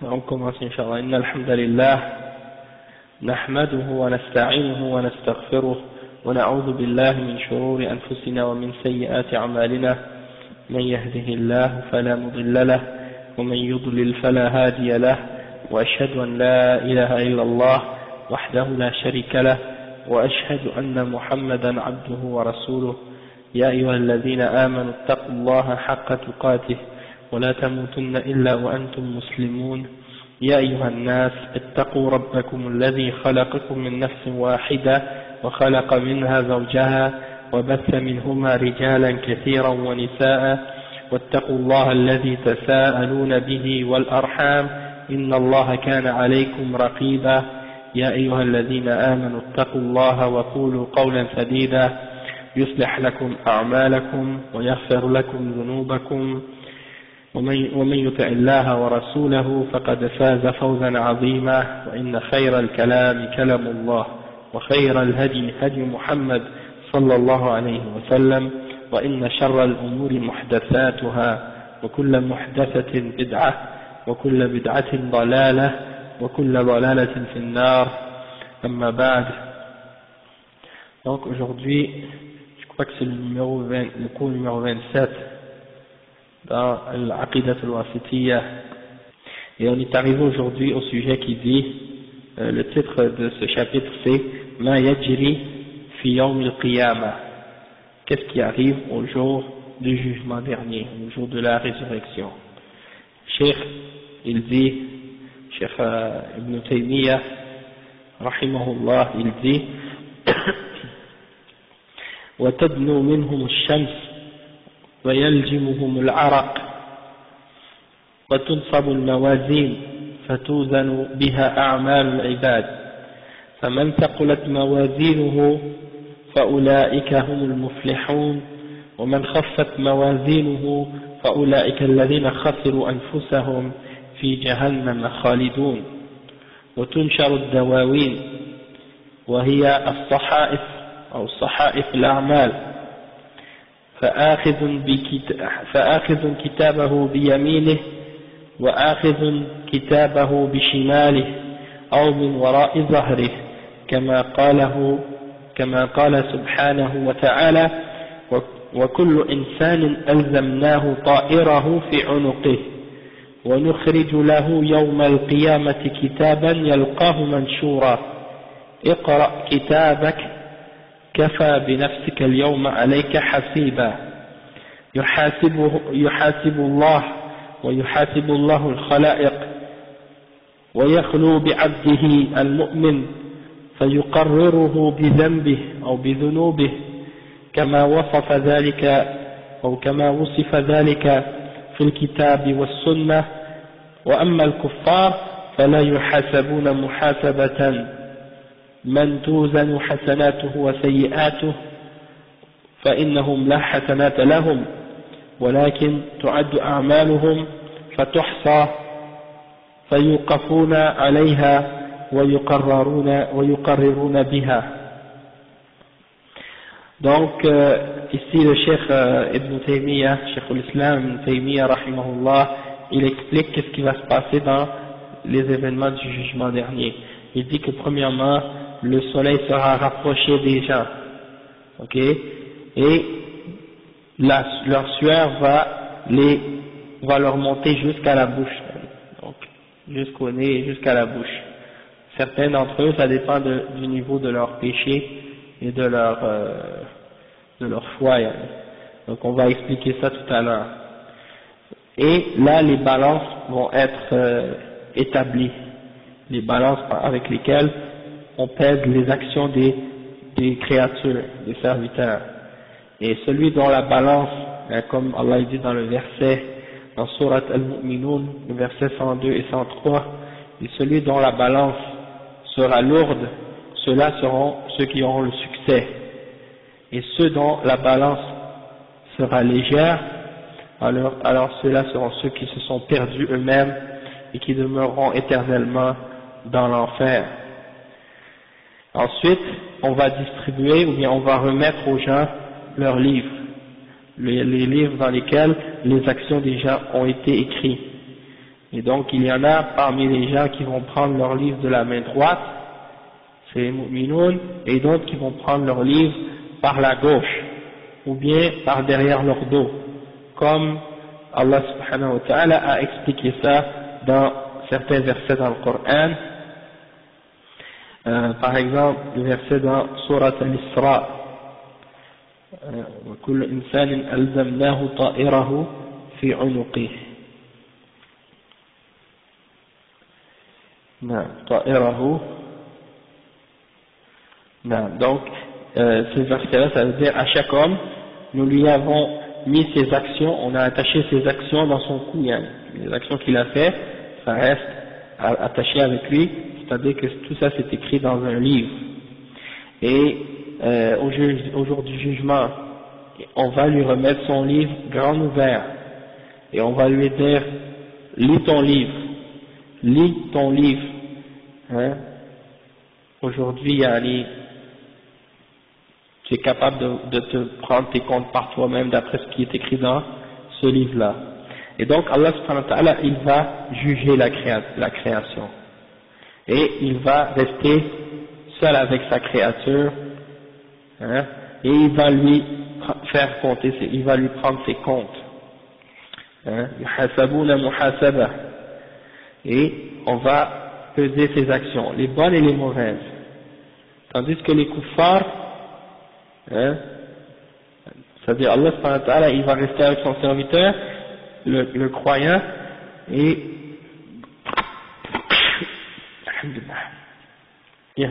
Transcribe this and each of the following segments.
On commence Inch'Allah. Inna alhamdulillah, nahmaduhu wa nasta'inuhu wa nastaghfiruh wa na'udhu billahi min shururi anfusina wa min sayyiati a'malina. Man yahdihillahu fala mudilla lahu wa man yudlil fala hadiya lahu wa ashhadu an la ilaha illa Allah wahdahu la sharika lahu wa ashhadu anna Muhammadan 'abduhu wa rasuluh. Ya ayyuhalladhina amanu ittaqullaha haqqa tuqatih ولا تموتن إلا وأنتم مسلمون. يا أيها الناس اتقوا ربكم الذي خلقكم من نفس واحدة وخلق منها زوجها وبث منهما رجالا كثيرا ونساء واتقوا الله الذي تساءلون به والأرحام إن الله كان عليكم رقيبا. يا أيها الذين آمنوا اتقوا الله وقولوا قولا سديدا يصلح لكم أعمالكم ويغفر لكم ذنوبكم ومن يطع الله ورسوله فقد فاز فوزا عظيما. وإن خير الكلام كلام الله وخير الهدي هدي محمد صلى الله عليه وسلم وإن شر الأمور محدثاتها وكل محدثة بدعة وكل بدعة ضلالة وكل ضلالة في النار. أما بعد. Donc aujourd'hui, je crois que c'est le cours numéro 27 dans l'Aqidat al-Wasitiyya, et on est arrivé aujourd'hui au sujet qui dit, le titre de ce chapitre c'est Ma yajri fi yawm al-qiyamah, qu'est-ce qui arrive au jour du jugement dernier, au jour de la résurrection. Cheikh, il dit, Cheikh Ibn Taymiyyah rahimahullah, il dit wa tadnu minhum ash-shams ويلجمهم العرق وتنصب الموازين فتوزن بها أعمال العباد فمن ثقلت موازينه فأولئك هم المفلحون ومن خفت موازينه فأولئك الذين خسروا أنفسهم في جهنم خالدون. وتنشر الدواوين وهي الصحائف أو صحائف الأعمال فآخذ كتابه بيمينه وآخذ كتابه بشماله أو من وراء ظهره كما قال سبحانه وتعالى وكل إنسان ألزمناه طائره في عنقه ونخرج له يوم القيامة كتابا يلقاه منشورا اقرأ كتابك كفى بنفسك اليوم عليك حسيبا يحاسب الله ويحاسب الله الخلائق ويخلو بعبده المؤمن فيقرره بذنبه أو بذنوبه كما وصف ذلك في الكتاب والسنة. وأما الكفار فلا يحاسبون محاسبة من توزن حسناته وسيئاته فإنهم لا حسنات لهم ولكن تعد أعمالهم فتحصى فيوقفون عليها ويقررون بها. Donc ici le Cheikh Ibn Taymiyyah, Cheikh l'Islam Ibn Taymiyyah rahimahullah, il explique qu'est-ce qui va se passer dans les événements du jugement dernier. Il dit que premièrement le soleil sera rapproché des gens, ok, et leur sueur va leur monter jusqu'à la bouche, donc jusqu'au nez et jusqu'à la bouche. Certains d'entre eux, ça dépend du niveau de leur péché et de leur foi. Donc on va expliquer ça tout à l'heure. Et là, les balances vont être établies, les balances avec lesquelles on pèse les actions des créatures, des serviteurs. Et celui dont la balance, comme Allah dit dans le verset, dans Surat Al-Mu'minun, le verset 102 et 103, et celui dont la balance sera lourde, ceux-là seront ceux qui auront le succès. Et ceux dont la balance sera légère, alors ceux-là seront ceux qui se sont perdus eux-mêmes et qui demeureront éternellement dans l'enfer. Ensuite, on va distribuer ou bien on va remettre aux gens leurs livres, les livres dans lesquels les actions des gens ont été écrites. Et donc il y en a parmi les gens qui vont prendre leur livre de la main droite, c'est les mu'minoun, et d'autres qui vont prendre leur livre par la gauche, ou bien par derrière leur dos, comme Allah subhanahu wa ta'ala a expliqué ça dans certains versets dans le Coran. Par exemple, le verset dans Surat Al-Isra, وَكُلُّ إِنسَانٍ أَلْزَمْنَاهُ طَائِرَهُ فِي عُنُقِهِ. طَائِرَهُ. Donc, ces versets-là, ça veut dire à chaque homme, nous lui avons mis ses actions, on a attaché ses actions dans son cou, hein. Les actions qu'il a fait, ça reste attaché avec lui, c'est-à-dire que tout ça c'est écrit dans un livre. Et au jour du jugement, on va lui remettre son livre grand ouvert, et on va lui dire, lis ton livre, hein. Aujourd'hui, tu es capable de te prendre tes comptes par toi-même d'après ce qui est écrit dans ce livre-là. Et donc Allah subhanahu wa ta'ala, il va juger la création. Et il va rester seul avec sa créature, hein, et il va lui faire compter, il va lui prendre ses comptes. Yuhasabuna muhasaba. Et on va peser ses actions, les bonnes et les mauvaises. Tandis que les kuffars, c'est-à-dire Allah subhanahu wa ta'ala, il va rester avec son serviteur, le croyant, et il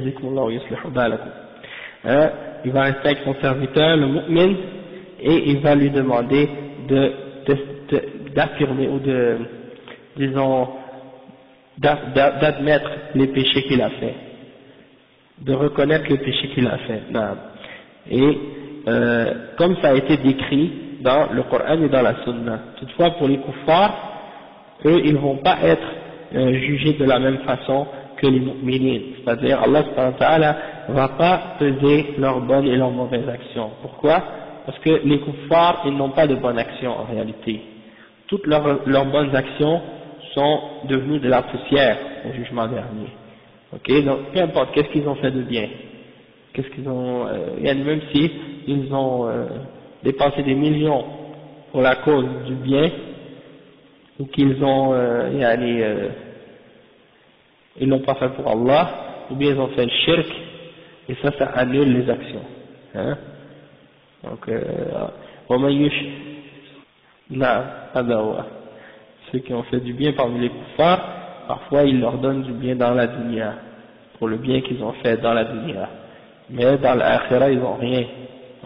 va rester avec son serviteur, le mu'min, et il va lui demander d'affirmer ou d'admettre les péchés qu'il a fait, de reconnaître les péchés qu'il a fait. Et comme ça a été décrit dans le Coran et dans la Sunna. Toutefois, pour les kuffars, eux, ils ne vont pas être jugés de la même façon que les mu'minin. C'est-à-dire, Allah subhanahu wa ta'ala va pas peser leurs bonnes et leurs mauvaises actions. Pourquoi? Parce que les kuffars, ils n'ont pas de bonnes actions en réalité. Toutes leurs bonnes actions sont devenues de la poussière au jugement dernier. Ok? Donc, peu importe, qu'est-ce qu'ils ont fait de bien? Qu'est-ce qu'ils ont, même si ils ont dépensé des millions pour la cause du bien, ou qu'ils ont, ils l'ont pas fait pour Allah, ou bien ils ont fait le shirk, et ça annule les actions. Hein? Donc, ceux qui ont fait du bien parmi les kuffars, parfois ils leur donnent du bien dans la dunya, pour le bien qu'ils ont fait dans la dunya. Mais dans l'akhira, ils n'ont rien.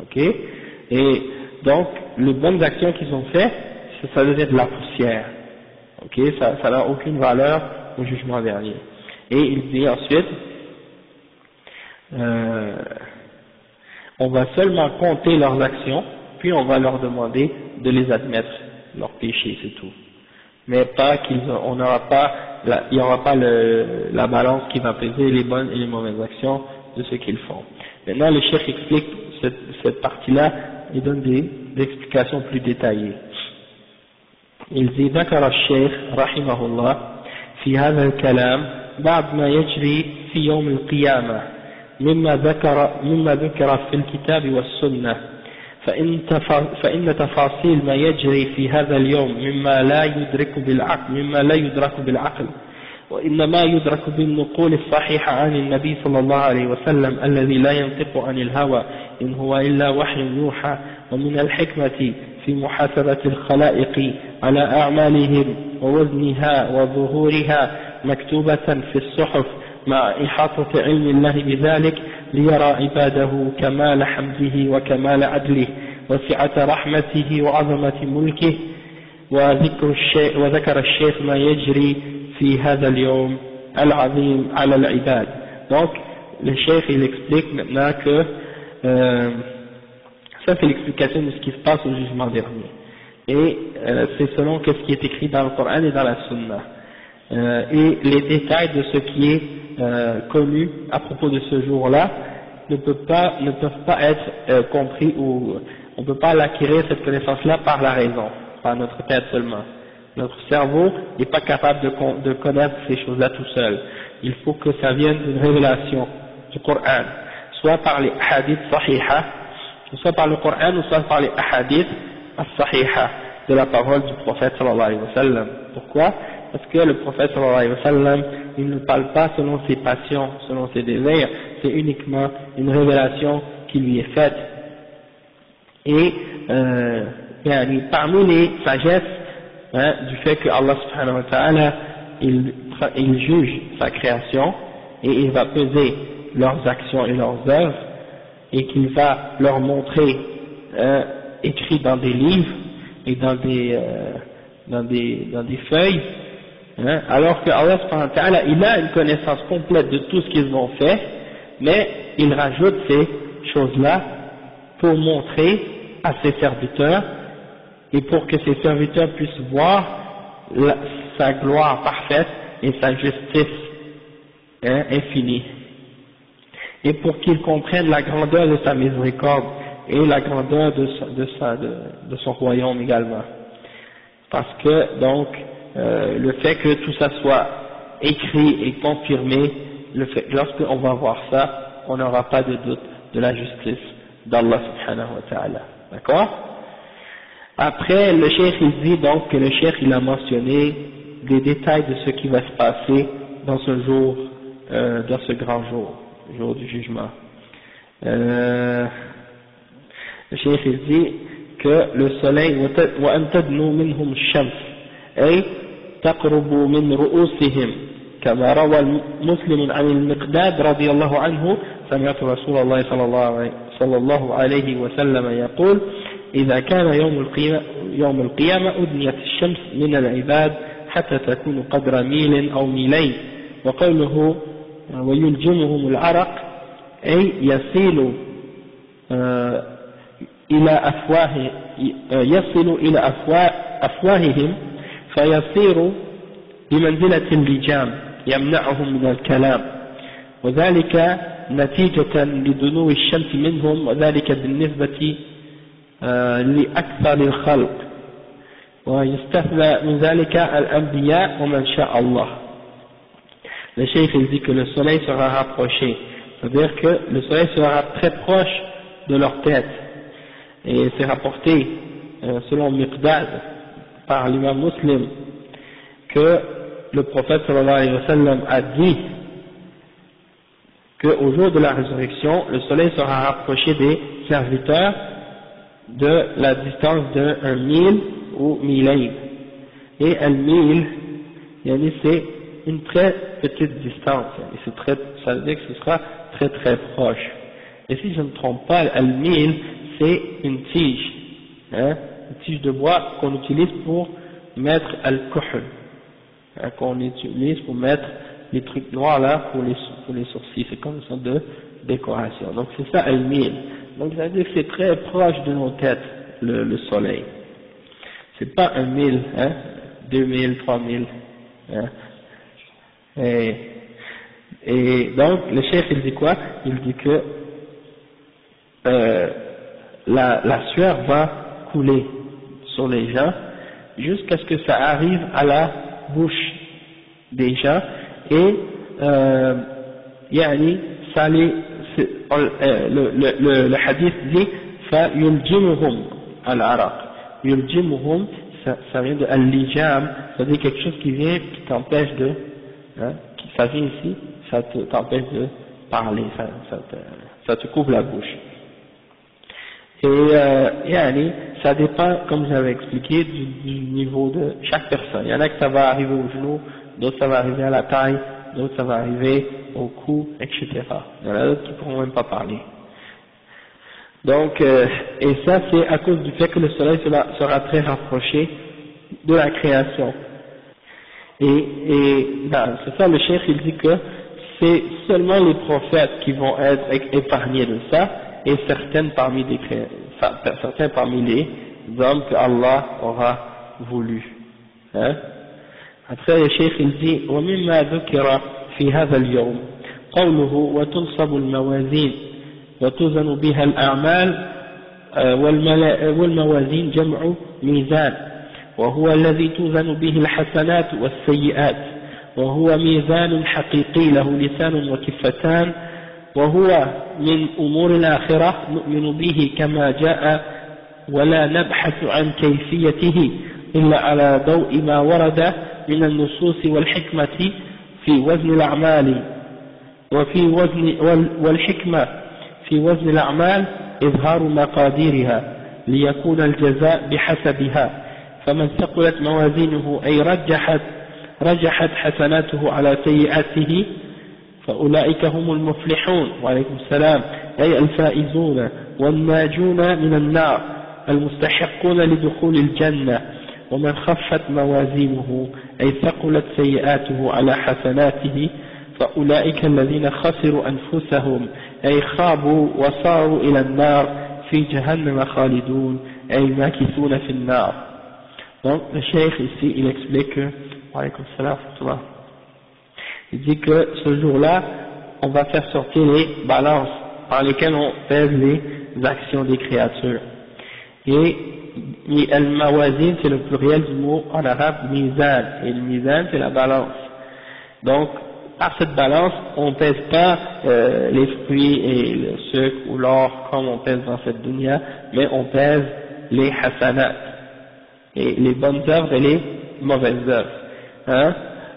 Ok? Et donc, les bonnes actions qu'ils ont fait, ça devient de la poussière. Ok? Ça n'a aucune valeur au jugement dernier. Et il dit ensuite, on va seulement compter leurs actions, puis on va leur demander de les admettre, leurs péchés, c'est tout. Mais pas il n'y aura pas la balance qui va peser les bonnes et les mauvaises actions de ce qu'ils font. Maintenant, le cheikh explique cette partie-là et donne des explications plus détaillées. Il dit: ذكر الشيخ رحمه الله في هذا الكلام بعد ما يجري في يوم القيامة مما ذكر في الكتاب والسنة، فإن تفاصيل ما يجري في هذا اليوم مما لا يدرك بالعقل وإنما يدرك بالنقول الصحيحة عن النبي صلى الله عليه وسلم الذي لا ينطق عن الهوى إن هو إلا وحي يوحى، ومن الحكمة في محاسبة الخلائق على أعمالهم ووزنها وظهورها مكتوبة في الصحف مع إحاطة علم الله بذلك ليرى عباده كمال حمده وكمال عدله وسعة رحمته وعظمة ملكه. وذكر الشيخ ما يجري في هذا اليوم العظيم على العباد. Donc le cheikh il explique maintenant que ça c'est l'explication de ce qui se passe au jugement dernier, et c'est selon ce qui est écrit dans le Coran et dans la Sunna, et les détails de ce qui est connu à propos de ce jour-là ne peuvent pas être compris, ou on ne peut pas l'acquérir cette connaissance-là par la raison, par notre tête seulement, Notre cerveau n'est pas capable de connaître ces choses-là tout seul. Il faut que ça vienne d'une révélation du Coran, soit par les hadiths sahiha, soit par le Coran, ou soit par les hadiths as-sahiha, de la parole du prophète sallallahu alayhi wa sallam. Pourquoi? Parce que le prophète sallallahu alayhi wa sallam, il ne parle pas selon ses passions, selon ses désirs, c'est uniquement une révélation qui lui est faite. Et parmi les sagesses du fait que Allah subhanahu wa ta'ala il juge sa création et il va peser leurs actions et leurs œuvres et qu'il va leur montrer écrit dans des livres et dans des feuilles, alors que Allah subhanahu wa ta'ala il a une connaissance complète de tout ce qu'ils ont fait, mais il rajoute ces choses-là pour montrer à ses serviteurs et pour que ses serviteurs puissent voir sa gloire parfaite et sa justice infinie, et pour qu'ils comprennent la grandeur de sa miséricorde et la grandeur de son royaume également. Parce que donc le fait que tout ça soit écrit et confirmé, lorsqu'on va voir ça, on n'aura pas de doute de la justice d'Allah subhanahu wa ta'ala. D'accord? Après, le cheikh il dit donc que le cheikh il a mentionné des détails de ce qui va se passer dans ce jour, dans ce grand jour, le jour du jugement. Le cheikh il dit que le soleil وأن تدنو منهم الشمس أي تقرب من رؤوسهم كما روى مسلم عن المقداد رضي الله عنه سمعت رسول الله صلى الله عليه وسلم يقول إذا كان يوم القيامة أدنيت الشمس من العباد حتى تكون قدر ميل أو ميلين. وقوله ويلجمهم العرق أي يصل إلى أفواههم فيصير بمنزلة اللجام يمنعهم من الكلام، وذلك نتيجة لدنو الشمس منهم، وذلك بالنسبة لأكثر الخلق، ويستثنى من ذلك الأنبياء ومن شاء الله. Le cheikh il dit que le soleil sera rapproché, c'est-à-dire que le soleil sera très proche de leur tête, et c'est rapporté selon Miqdad par l'imam Muslim que le prophète sallallahu alayhi wa sallam a dit qu'au jour de la résurrection, le soleil sera rapproché des serviteurs de la distance d'un mille ou milayn. Et un mille, c'est une très petite distance, ça veut dire que ce sera très très proche. Et si je ne me trompe pas, un mille, c'est une tige, une tige de bois qu'on utilise pour mettre al-kuhl, qu'on utilise pour mettre les trucs noirs là pour les sourcils, c'est comme une sorte de décoration. Donc c'est ça al-mil. Donc ça veut dire que c'est très proche de nos têtes, le soleil. C'est pas 1000, 2000, 3000. Et donc le chef il dit quoi? Il dit que la sueur va couler sur les gens jusqu'à ce que ça arrive à la bouche des gens, et ça le hadith dit fa yuljimuhum al-araq. Yuljimuhum, ça vient de al-lijam, c'est-à-dire quelque chose qui vient qui t'empêche de ça vient ici, ça t'empêche de parler, ça te couvre la bouche. Et ça dépend, comme j'avais expliqué, du niveau de chaque personne. Il y en a que ça va arriver au genou, d'autres ça va arriver à la taille, d'autres ça va arriver au cou, etc. Il y en a d'autres qui ne pourront même pas parler. Donc, et ça c'est à cause du fait que le soleil sera très rapproché de la création. Et c'est ça, le cheikh il dit que c'est seulement les prophètes qui vont être épargnés de ça, et certains parmi les hommes que Allah aura voulu. Après le cheikh il dit ومما ذكر في هذا اليوم قوله وتنصب الموازين وتوزن بها الأعمال والموازين جمع ميزان وهو الذي توزن به الحسنات والسيئات وهو ميزان حقيقي له لسان وكفتان وهو من أمور الآخرة نؤمن به كما جاء ولا نبحث عن كيفيته إلا على ضوء ما ورد من النصوص والحكمة في وزن الأعمال وفي وزن والحكمة في وزن الأعمال إظهار مقاديرها ليكون الجزاء بحسبها فمن ثقلت موازينه أي رجحت حسناته على سيئاته فأولئك هم المفلحون وعليكم السلام أي الفائزون والناجون من النار المستحقون لدخول الجنة ومن خفت موازينه أي ثقلت سيئاته على حسناته فأولئك الذين خسروا أنفسهم أي خابوا وصاروا إلى النار في جهنم خالدون أي ماكثون في النار. Donc le cheikh ici il explique que il dit que ce jour-là on va faire sortir les balances par lesquelles on pèse les actions des créatures et al-mawazin c'est le pluriel du mot en arabe mizan et le mizan c'est la balance. Donc par cette balance on pèse pas les fruits et le sucre ou l'or comme on pèse dans cette dunya, mais on pèse les hasanat et les bonnes œuvres et les mauvaises œuvres, hein?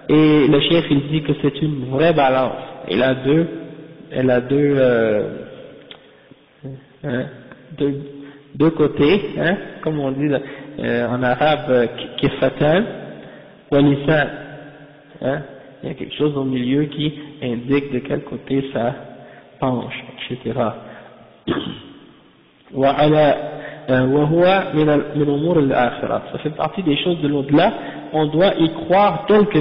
Et le cheikh il dit que c'est une vraie balance, elle a deux côtés, hein? Comme on dit en arabe kifatan wa lisan, hein? Il y a quelque chose au milieu qui indique de quel côté ça penche, etc. Ça fait partie des choses de l'au-delà, on doit y croire tel que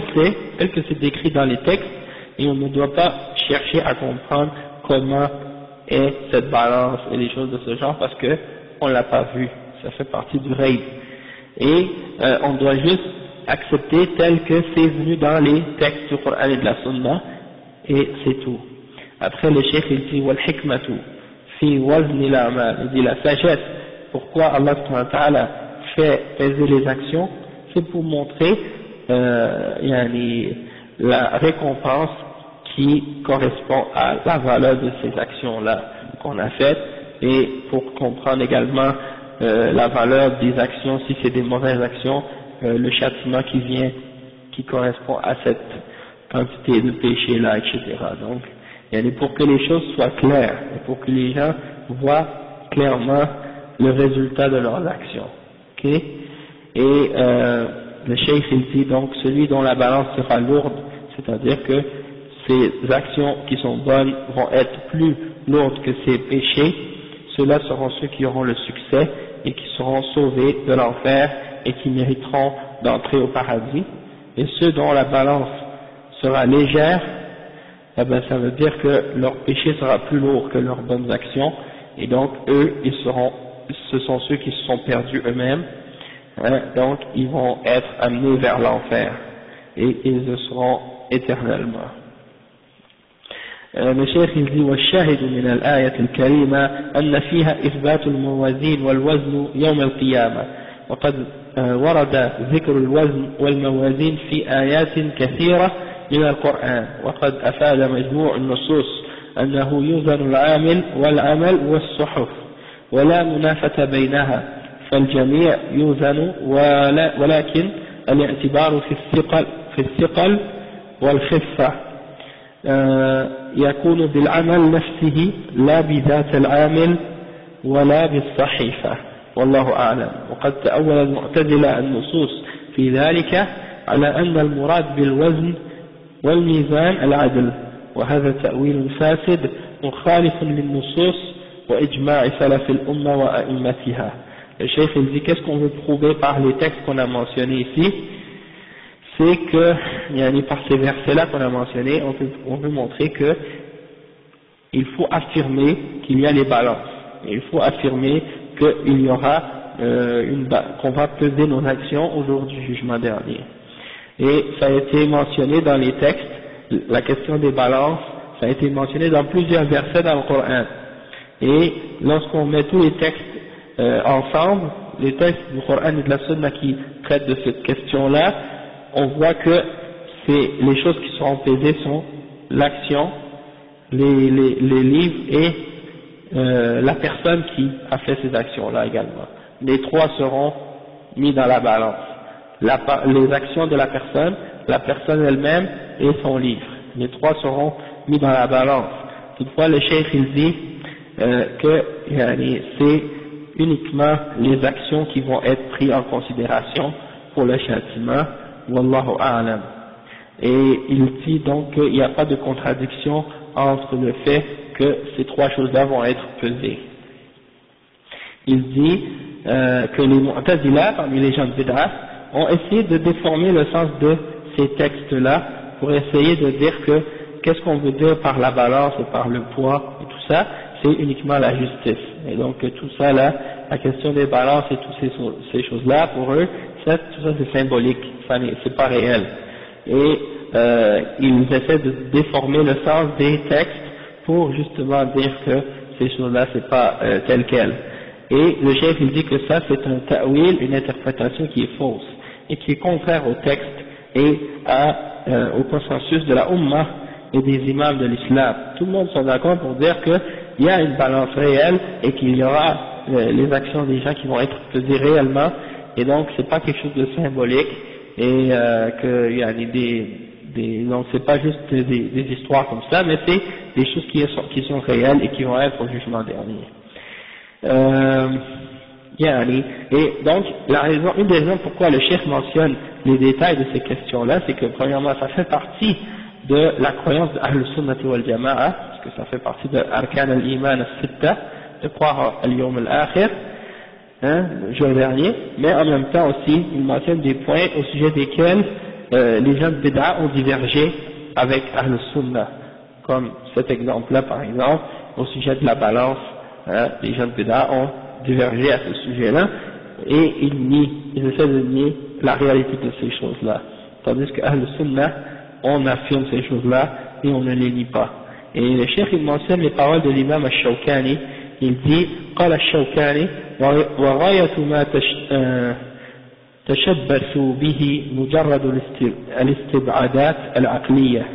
c'est décrit dans les textes, et on ne doit pas chercher à comprendre comment est cette balance et les choses de ce genre, parce que on l'a pas vu, ça fait partie du rêve. Et on doit juste accepter tel que c'est venu dans les textes du Coran et de la Sunna, et c'est tout. Après le cheikh il dit wal hikmatu fi wazni al-a'mal, il dit la sagesse. Pourquoi Allah subhanahu wa ta'ala fait peser les actions, c'est pour montrer la récompense qui correspond à la valeur de ces actions-là qu'on a faites, et pour comprendre également la valeur des actions, si c'est des mauvaises actions, le châtiment qui correspond à cette quantité de péché-là, etc. Donc, pour que les choses soient claires, et pour que les gens voient clairement le résultat de leurs actions. Okay? Et le cheikh il dit donc celui dont la balance sera lourde, c'est-à-dire que ces actions qui sont bonnes vont être plus lourdes que ces péchés, ceux-là seront ceux qui auront le succès et qui seront sauvés de l'enfer et qui mériteront d'entrer au paradis. Et ceux dont la balance sera légère, eh ben ça veut dire que leur péché sera plus lourd que leurs bonnes actions, et donc eux ce sont ceux qui se sont perdus eux-mêmes, hein, donc ils vont être amenés vers l'enfer et ils le seront éternellement. Le cheikh il dit والشاهد من الآية الكريمة أن فيها إثبات الموازين والوزن يوم القيامة، وقد ورد ذكر الوزن والموازين في آيات كثيرة من القرآن، وقد أفاد مجموع النصوص أنه يوزن العامل والعمل والصحف ولا منافة بينها، فالجميع يوزن ولكن الاعتبار في الثقل والخفة يكون بالعمل نفسه لا بذات العامل ولا بالصحيفة، والله أعلم. وقد تأول المعتزلة النصوص في ذلك على أن المراد بالوزن والميزان العدل، وهذا تأويل فاسد مخالف للنصوص وإجماع سلف الأمة وأئمتها. Le cheikh il dit qu'est-ce qu'on veut prouver par les textes qu'on a mentionnés ici, c'est que par ces versets-là qu'on a mentionnés, on veut montrer que il faut affirmer qu'il y a les balances, et il faut affirmer qu'il y aura qu'on va peser nos actions au jour du jugement dernier. Et ça a été mentionné dans les textes, la question des balances, ça a été mentionné dans plusieurs versets dans le Coran. Et lorsqu'on met tous les textes ensemble, les textes du Coran et de la Sunna qui traitent de cette question-là, on voit que les choses qui seront pesées sont l'action, les livres et la personne qui a fait ces actions-là également. Les trois seront mis dans la balance. Les actions de la personne elle-même et son livre. Les trois seront mis dans la balance. Toutefois, le cheikh il dit que c'est uniquement les actions qui vont être prises en considération pour le châtiment. Wallahu a'lam. Et il dit donc qu'il n'y a pas de contradiction entre le fait que ces trois choses-là vont être pesées. Il dit que les Mu'tazila, parmi les gens de Bid'ah, ont essayé de déformer le sens de ces textes-là pour essayer de dire que qu'est-ce qu'on veut dire par la balance et par le poids et tout ça, c'est uniquement la justice. Et donc tout ça là, la question des balances et toutes ces choses-là, pour eux, tout ça c'est symbolique, c'est pas réel. Et ils essaient de déformer le sens des textes pour justement dire que ces choses-là c'est pas tel quel. Et le chef il dit que ça c'est un ta'wil, une interprétation qui est fausse et qui est contraire au texte et au consensus de la Ummah et des imams de l'islam. Tout le monde sont d'accord pour dire qu'il y a une balance réelle et qu'il y aura les actions des gens qui vont être pesées réellement, et donc c'est pas quelque chose de symbolique et qu'il y a donc c'est pas juste des histoires comme ça, mais c'est des choses qui sont réelles et qui vont être au jugement dernier. Et donc une des raisons pourquoi le cheikh mentionne les détails de ces questions-là, c'est que premièrement ça fait partie de la croyance de Ahl-Sunnah wal Jama'a, parce que ça fait partie de Arkan al-Iman al-Sitta, de croire al-Yawm al-Akhir, le jour dernier, mais en même temps aussi il mentionne des points au sujet desquels les gens de Bid'a ont divergé avec Ahl-Sunnah, comme cet exemple-là par exemple, au sujet de la balance, les gens de Bid'a ont divergé à ce sujet-là, et ils essaient de nier la réalité de ces choses-là, tandis que Ahl-Sunnah, on affirme ces choses-là et on ne les nie pas. Et le cheikh il mentionne les paroles de l'imam al-Shawkani, il dit قال الشوكاني وغاية ما تشبثوا به مجرد الاستبعادات العقلية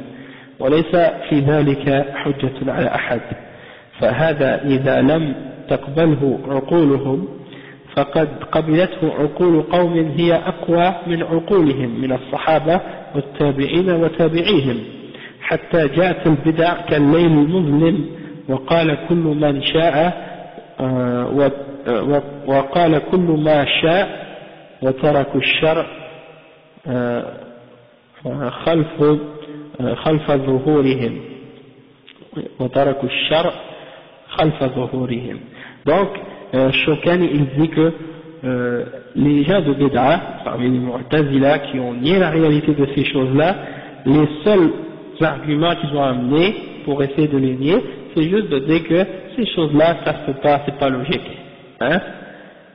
وليس في ذلك حجة على أحد فهذا إذا لم تقبله عقولهم فقد قبلته عقول قوم هي أقوى من عقولهم من الصحابة والتابعين وتابعيهم حتى جاءت البدع كالليل المظلم وقال كل من شاء وقال كل ما شاء وتركوا الشرع خلف ظهورهم وتركوا الشرع خلف ظهورهم. Donc Shawkani il dit que les gens de Bid'a, parmi les Mu'tazila qui ont nié la réalité de ces choses-là, les seuls arguments qu'ils ont amenés pour essayer de les nier, c'est juste de dire que ces choses-là, ça se peut pas, c'est pas logique.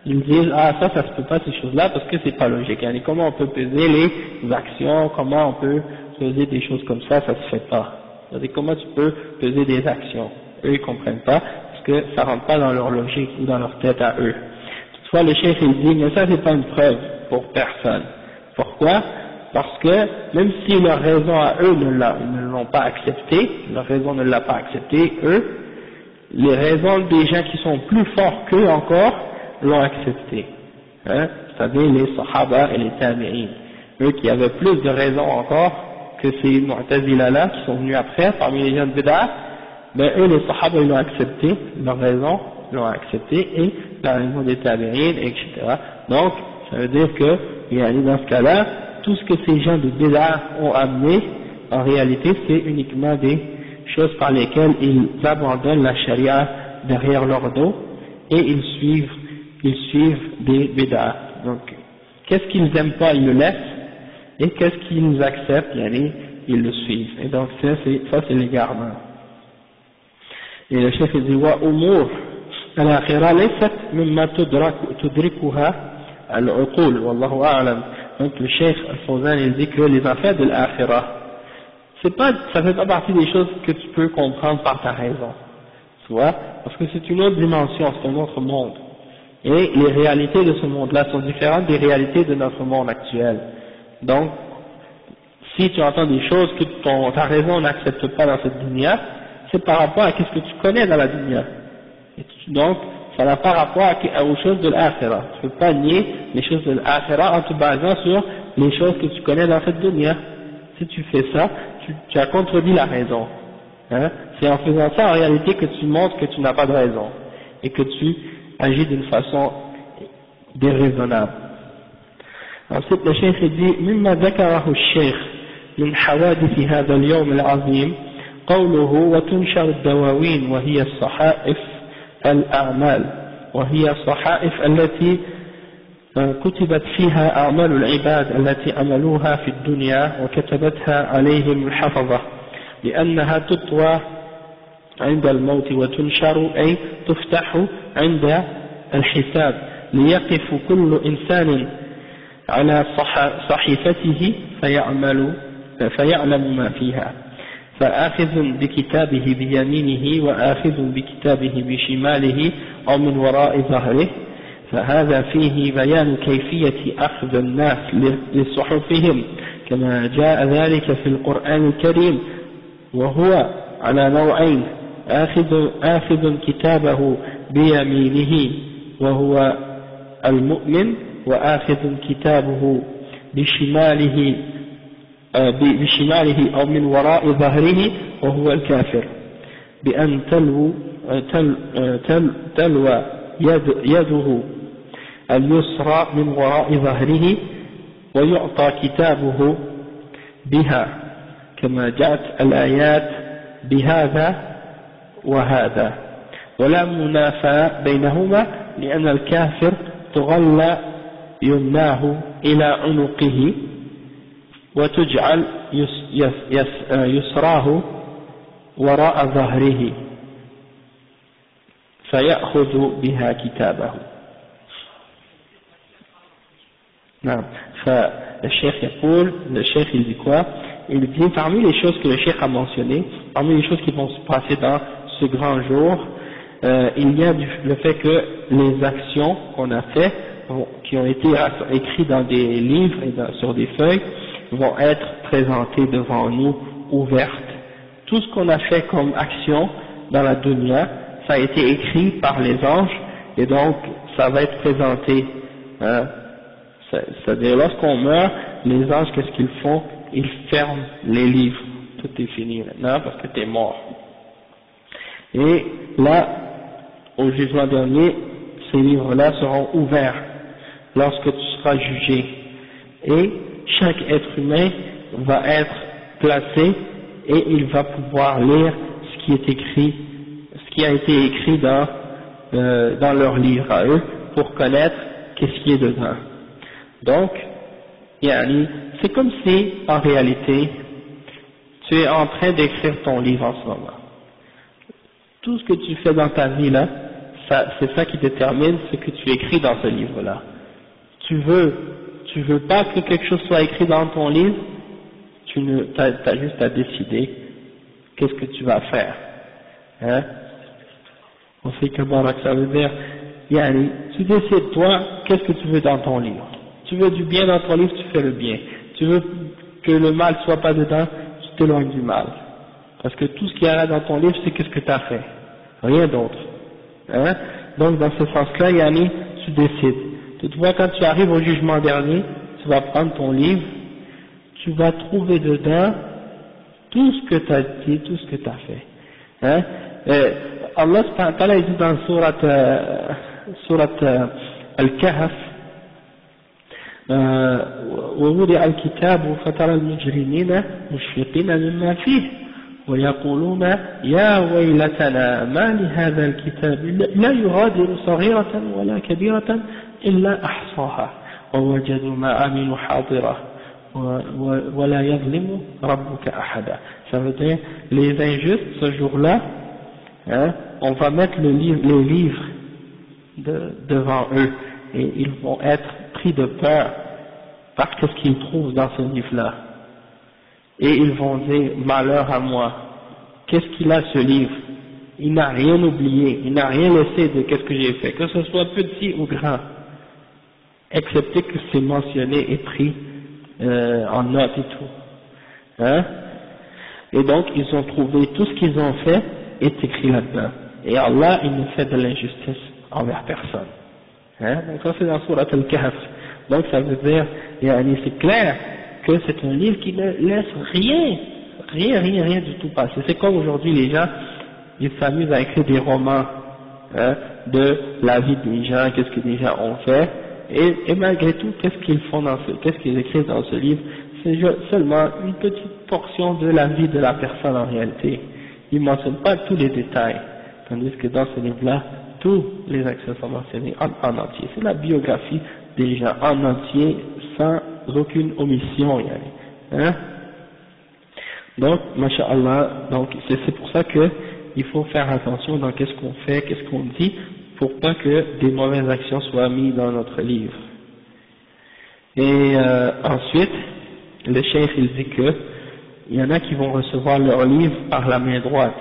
Ils disent, ça se peut pas ces choses-là parce que c'est pas logique. Et comment on peut peser les actions, comment on peut peser des choses comme ça se fait pas. C'est-à-dire comment tu peux peser des actions. Eux ils comprennent pas parce que ça rentre pas dans leur logique ou dans leur tête à eux. Toutefois le chef il dit, mais ça c'est pas une preuve pour personne. Pourquoi? Parce que même si leur raison à eux ne l'ont pas accepté, leur raison ne l'a pas accepté, eux, les raisons des gens qui sont plus forts qu'eux encore l'ont accepté. C'est-à-dire les Sahaba et les Tabi'in. Eux qui avaient plus de raisons encore que ces Mu'tazila-là qui sont venus après, parmi les gens de Bid'a, ben eux les Sahaba ils l'ont accepté, leur raison l'ont accepté, et la raison des Tabi'in, etc. Donc, ça veut dire que, dans ce cas-là, tout ce que ces gens de Bid'a ont amené, en réalité, c'est uniquement des choses par lesquelles ils abandonnent la charia derrière leur dos et ils suivent des Bid'a. Donc, qu'est-ce qu'ils n'aiment pas, ils le laissent, et qu'est-ce qu'ils acceptent, ils le suivent. Et donc, ça c'est l'égarement. Et le chef dit, wa umur al-akhira laysat mimma tudrikuha al-uqul, wallahu a'lam. Donc le cheikh Al-Fawzan il dit que les affaires de l'akhirah, ça fait pas partie des choses que tu peux comprendre par ta raison, tu vois, parce que c'est une autre dimension, c'est un autre monde. Et les réalités de ce monde-là sont différentes des réalités de notre monde actuel. Donc, si tu entends des choses que ta raison n'accepte pas dans cette dunya, c'est par rapport à ce que tu connais dans la dunya. Donc, ça n'a pas rapport aux choses de l'akhira. Tu ne peux pas nier les choses de l'akhira en te basant sur les choses que tu connais dans cette dunya. Si tu fais ça, tu as contredit la raison. Hein? C'est en faisant ça en réalité que tu montres que tu n'as pas de raison et que tu agis d'une façon déraisonnable. Ensuite, le cheikh dit مما ذكره الشيخ من حوادث هذا اليوم العظيم قوله وتنشر الدواوين وهي الصحائف الأعمال وهي الصحائف التي كتبت فيها أعمال العباد التي عملوها في الدنيا وكتبتها عليهم الحفظة لأنها تطوى عند الموت وتنشر أي تفتح عند الحساب ليقف كل إنسان على صحيفته فيعلم ما فيها فآخذ بكتابه بيمينه وآخذ بكتابه بشماله أو من وراء ظهره فهذا فيه بيان كيفية أخذ الناس لصحفهم كما جاء ذلك في القرآن الكريم وهو على نوعين آخذ كتابه بيمينه وهو المؤمن وآخذ كتابه بشماله أو من وراء ظهره وهو الكافر بأن تلوى يده اليسرى من وراء ظهره ويعطى كتابه بها كما جاءت الآيات بهذا وهذا ولا منافاة بينهما لأن الكافر تغلى يمناه إلى عنقه وتجعل يسراه وراء ظهره فيأخذ بها كتابه. نعم. فالشيخ يقول, le cheikh il dit quoi? Il dit parmi les choses que le cheikh a mentionnées, parmi les choses qui vont se passer dans ce grand jour, il y a le fait que les actions qu'on a fait, qui ont été écrites dans des livres et sur des feuilles, vont être présentées devant nous, ouvertes. Tout ce qu'on a fait comme action dans la dunya, ça a été écrit par les anges, et donc ça va être présenté. Hein. C'est-à-dire lorsqu'on meurt, les anges, qu'est-ce qu'ils font? Ils ferment les livres. Tout est fini maintenant parce que tu es mort. Et là, au jugement dernier, ces livres-là seront ouverts lorsque tu seras jugé. Et chaque être humain va être placé et il va pouvoir lire ce qui est écrit, ce qui a été écrit dans leur livre à eux pour connaître qu'est-ce qui est dedans. Donc, c'est comme si, en réalité, tu es en train d'écrire ton livre en ce moment. Tout ce que tu fais dans ta vie là, c'est ça qui détermine ce que tu écris dans ce livre-là. Tu veux pas que quelque chose soit écrit dans ton livre, t'as juste à décider qu'est-ce que tu vas faire. Hein? On sait que ça veut dire, tu décides toi, qu'est-ce que tu veux dans ton livre. Tu veux du bien dans ton livre, tu fais le bien. Tu veux que le mal soit pas dedans, tu t'éloignes du mal. Parce que tout ce qu'il y a dans ton livre, c'est qu'est-ce que tu as fait. Rien d'autre. Hein? Donc dans ce sens-là, tu décides. Toutefois, quand tu arrives au jugement dernier, tu vas prendre ton livre, tu vas trouver dedans tout ce que tu as dit, tout ce que tu as fait. Hein? Allah subhanahu wa ta'ala dit dans surat Al-Kahf, ووضع الكتاب فترى المجرمين مشفقين مما فيه ويقولون يا ويلتنا ما لهذا الكتاب لا يغادر صغيرة ولا كبيرة إلا أحصاها ووجدوا ما عملوا حاضرة ولا يظلم ربك أحدا. Ça veut dire les injustes ce jour-là, hein, on va mettre les livres devant eux et ils vont être pris de peur par ce qu'ils trouvent dans ce livre-là. Et ils vont dire malheur à moi, qu'est-ce qu'il a ce livre? il n'a rien oublié, il n'a rien laissé de qu'est-ce que j'ai fait, que ce soit petit ou grand, excepté que c'est mentionné et pris en note et tout. Hein? Et donc ils ont trouvé tout ce qu'ils ont fait est écrit là-dedans. Et Allah, il ne fait de l'injustice envers personne. Hein? Donc ça c'est dans Surat Al-Kahf. Donc ça veut dire, c'est clair que c'est un livre qui ne laisse rien du tout passer. C'est comme aujourd'hui les gens, ils s'amusent à écrire des romans de la vie des gens, qu'est-ce que les gens ont fait, et malgré tout, qu'est-ce qu'ils écrivent dans ce livre, c'est seulement une petite portion de la vie de la personne en réalité. Ils ne mentionnent pas tous les détails, tandis que dans ce livre-là, tous les actions sont mentionnés en entier. C'est la biographie des gens en entier, sans aucune omission. Hein? Donc, masha'Allah, donc c'est pour ça que il faut faire attention dans qu'est-ce qu'on fait, qu'est-ce qu'on dit, pour pas que des mauvaises actions soient mises dans notre livre. Et ensuite, le cheikh il dit que il y en a qui vont recevoir leur livre par la main droite,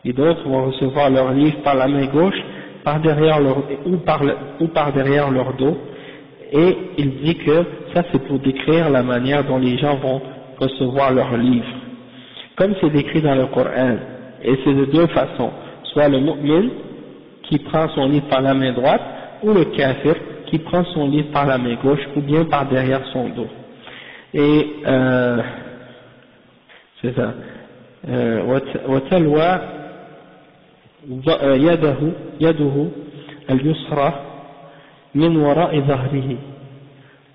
et d'autres vont recevoir leur livre par la main gauche, par derrière ou par derrière leur dos. Et il dit que ça c'est pour décrire la manière dont les gens vont recevoir leur livre. Comme c'est décrit dans le Coran, et c'est de deux façons, soit le mu'min qui prend son livre par la main droite, ou le kafir qui prend son livre par la main gauche, ou bien par derrière son dos. Et c'est ça. وتلوى يده اليسرى من وراء ظهره.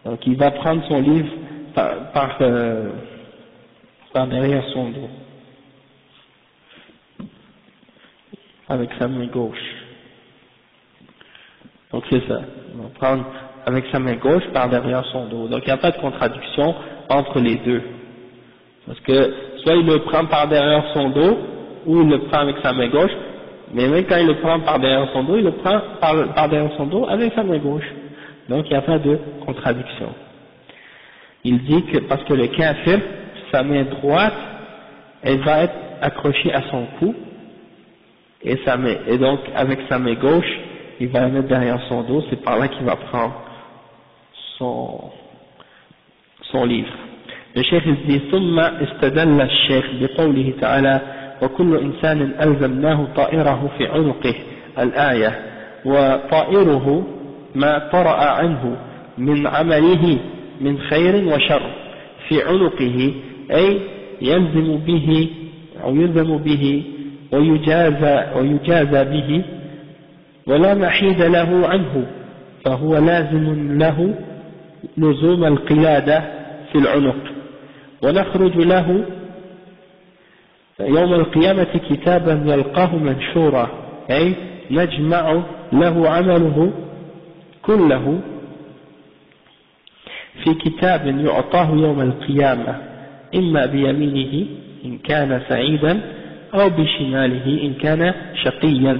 Donc il va prendre son livre par derrière son dos, avec sa main gauche. Donc c'est ça, il va prendre avec sa main gauche par derrière son dos. Donc il n'y a pas de contradiction entre les deux. Parce que soit il le prend par derrière son dos, ou il le prend avec sa main gauche, mais même quand il le prend par derrière son dos, il le prend par derrière son dos avec sa main gauche. Donc il n'y a pas de contradiction. Il dit que parce que le kafir, sa main droite, elle va être accrochée à son cou, et donc avec sa main gauche, il va la mettre derrière son dos, c'est par là qu'il va prendre son livre. Le cheikh dit ثم استدل الشيخ بقوله تعالى وكل إنسان ألزمناه طائره في عنقه الآية وطائره ما طرأ عنه من عمله من خير وشر في عنقه أي يلزم به أو يلزم به ويجازى به ولا محيد له عنه فهو لازم له لزوم القلادة في العنق ونخرج له يوم القيامة كتابا يلقاه منشورا أي نجمع له عمله كله في كتاب يعطاه يوم القيامة إما بيمينه إن كان سعيدا أو بشماله إن كان شقيا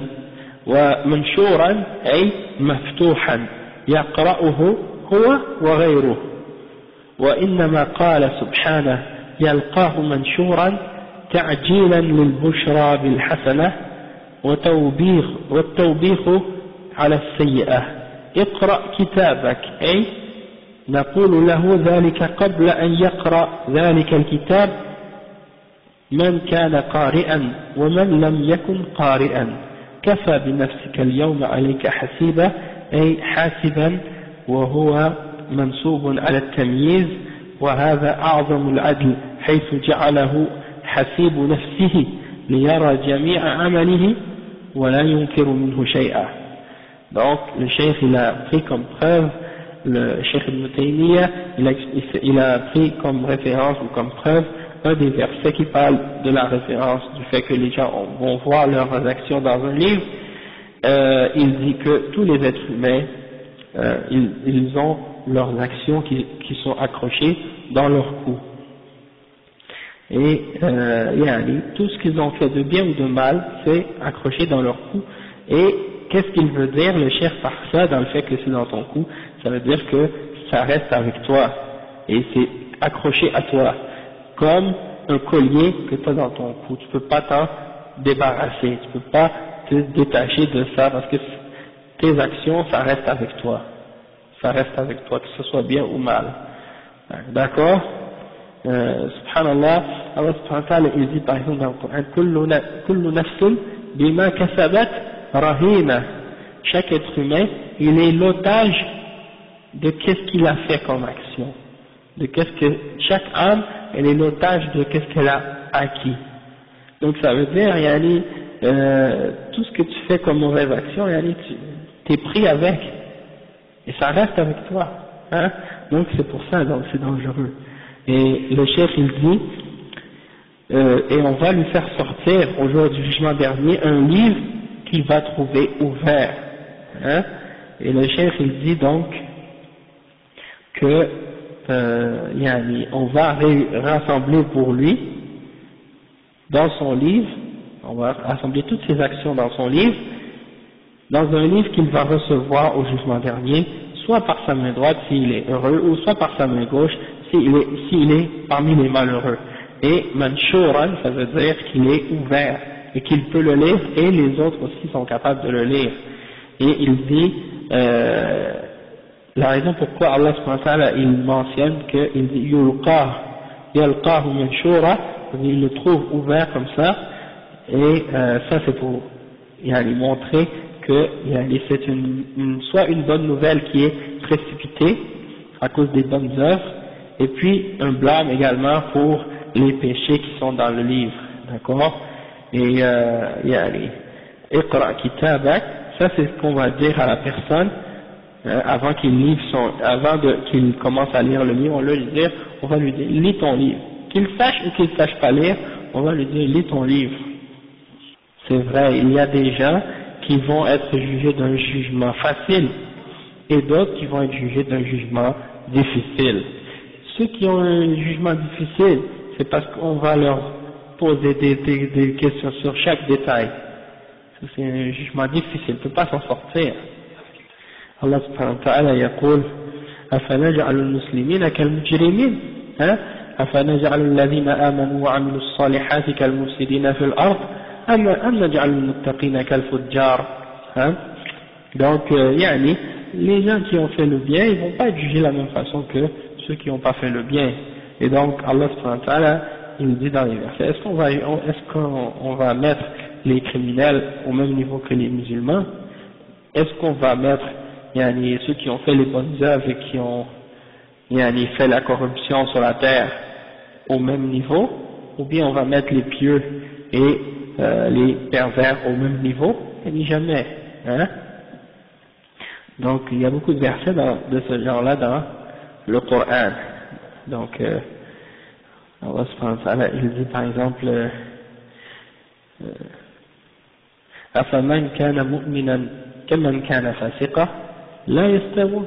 ومنشورا أي مفتوحا يقرأه هو وغيره وإنما قال سبحانه يلقاه منشورا تعجيلا للبشرى بالحسنة والتوبيخ على السيئة اقرأ كتابك أي نقول له ذلك قبل أن يقرأ ذلك الكتاب من كان قارئا ومن لم يكن قارئا كفى بنفسك اليوم عليك حسيبا أي حاسبا وهو منصوب على التمييز وهذا أعظم العدل حيث جعله حسيب نفسه ليرى جميع عمله ولا ينكر منه شيئا. Donc le cheikh il a pris comme preuve, le cheikh Ibn Taymiyyah il a pris comme référence ou comme preuve un des versets qui parle de la référence du fait que les gens vont voir leurs actions dans un livre. Il dit que tous les êtres humains ils ont leurs actions qui sont accrochées dans leur cou. Et tout ce qu'ils ont fait de bien ou de mal, c'est accroché dans leur cou. Et qu'est-ce qu'il veut dire le cheikh par ça, dans le fait que c'est dans ton cou? Ça veut dire que ça reste avec toi et c'est accroché à toi, comme un collier que tu as dans ton cou. Tu peux pas t'en débarrasser, tu peux pas te détacher de ça parce que tes actions, ça reste avec toi. Ça reste avec toi, que ce soit bien ou mal. D'accord? Subhanallah, Allah subhanahu wa ta'ala, il dit par exemple dans le Coran, kullu nafsin bima kasabat rahina. Chaque être humain, il est l'otage de qu'est-ce qu'il a fait comme action. De qu'est-ce que, chaque âme, elle est l'otage de qu'est-ce qu'elle a acquis. Donc ça veut dire, yani, tout ce que tu fais comme mauvaise action, yani, tu es pris avec. Et ça reste avec toi. Hein? Donc c'est pour ça, donc c'est dangereux. Et le chef il dit, et on va lui faire sortir au jour du jugement dernier un livre qu'il va trouver ouvert. Hein? Et le chef il dit donc que yani, on va rassembler pour lui dans son livre, on va rassembler toutes ses actions dans son livre, dans un livre qu'il va recevoir au jugement dernier, soit par sa main droite s'il est heureux, ou soit par sa main gauche s'il est parmi les malheureux. Et manshuran, ça veut dire qu'il est ouvert et qu'il peut le lire, et les autres aussi sont capables de le lire. Et il dit, la raison pourquoi Allah subhanahu wa ta'ala il mentionne qu'il dit yalqahu manshura, il le trouve ouvert comme ça, et ça c'est pour lui montrer que c'est soit une bonne nouvelle qui est précipitée à cause des bonnes œuvres, et puis un blâme également pour les péchés qui sont dans le livre, d'accord? Et Iqra kitabak, ça c'est ce qu'on va dire à la personne avant qu'il commence à lire le livre. On va lui dire lis ton livre, qu'il sache ou qu'il sache pas lire, on va lui dire lis ton livre. C'est vrai, il y a des gens qui vont être jugés d'un jugement facile et d'autres qui vont être jugés d'un jugement difficile. Ceux qui ont un jugement difficile, c'est parce qu'on va leur poser des questions sur chaque détail. C'est un jugement difficile, il ne peut pas s'en sortir. Allah subhanahu wa ta'ala يقول أفنجعل المسلمين كالمجرمين أفنجعل الذين آمنوا وعملوا الصالحات كالمفسدين في الأرض أم نجعل المتقين كالفجار. Donc les gens qui ont fait le bien, ils ne vont pas être jugés de la même façon que ceux qui n'ont pas fait le bien. Et donc Allah subhanahu wa ta'ala il dit dans les versets, est-ce qu'on va mettre les criminels au même niveau que les musulmans? Est-ce qu'on va mettre ceux qui ont fait les bonnes œuvres et qui ont fait la corruption sur la terre au même niveau, ou bien on va mettre les pieux et les pervers au même niveau? Il n'y a jamais. Donc il y a beaucoup de versets de ce genre-là dans le Coran. Donc Allah subhanahu wa ta'ala il dit par exemple أفمن كان مؤمنا كمن كان فاسقا لا يستوون.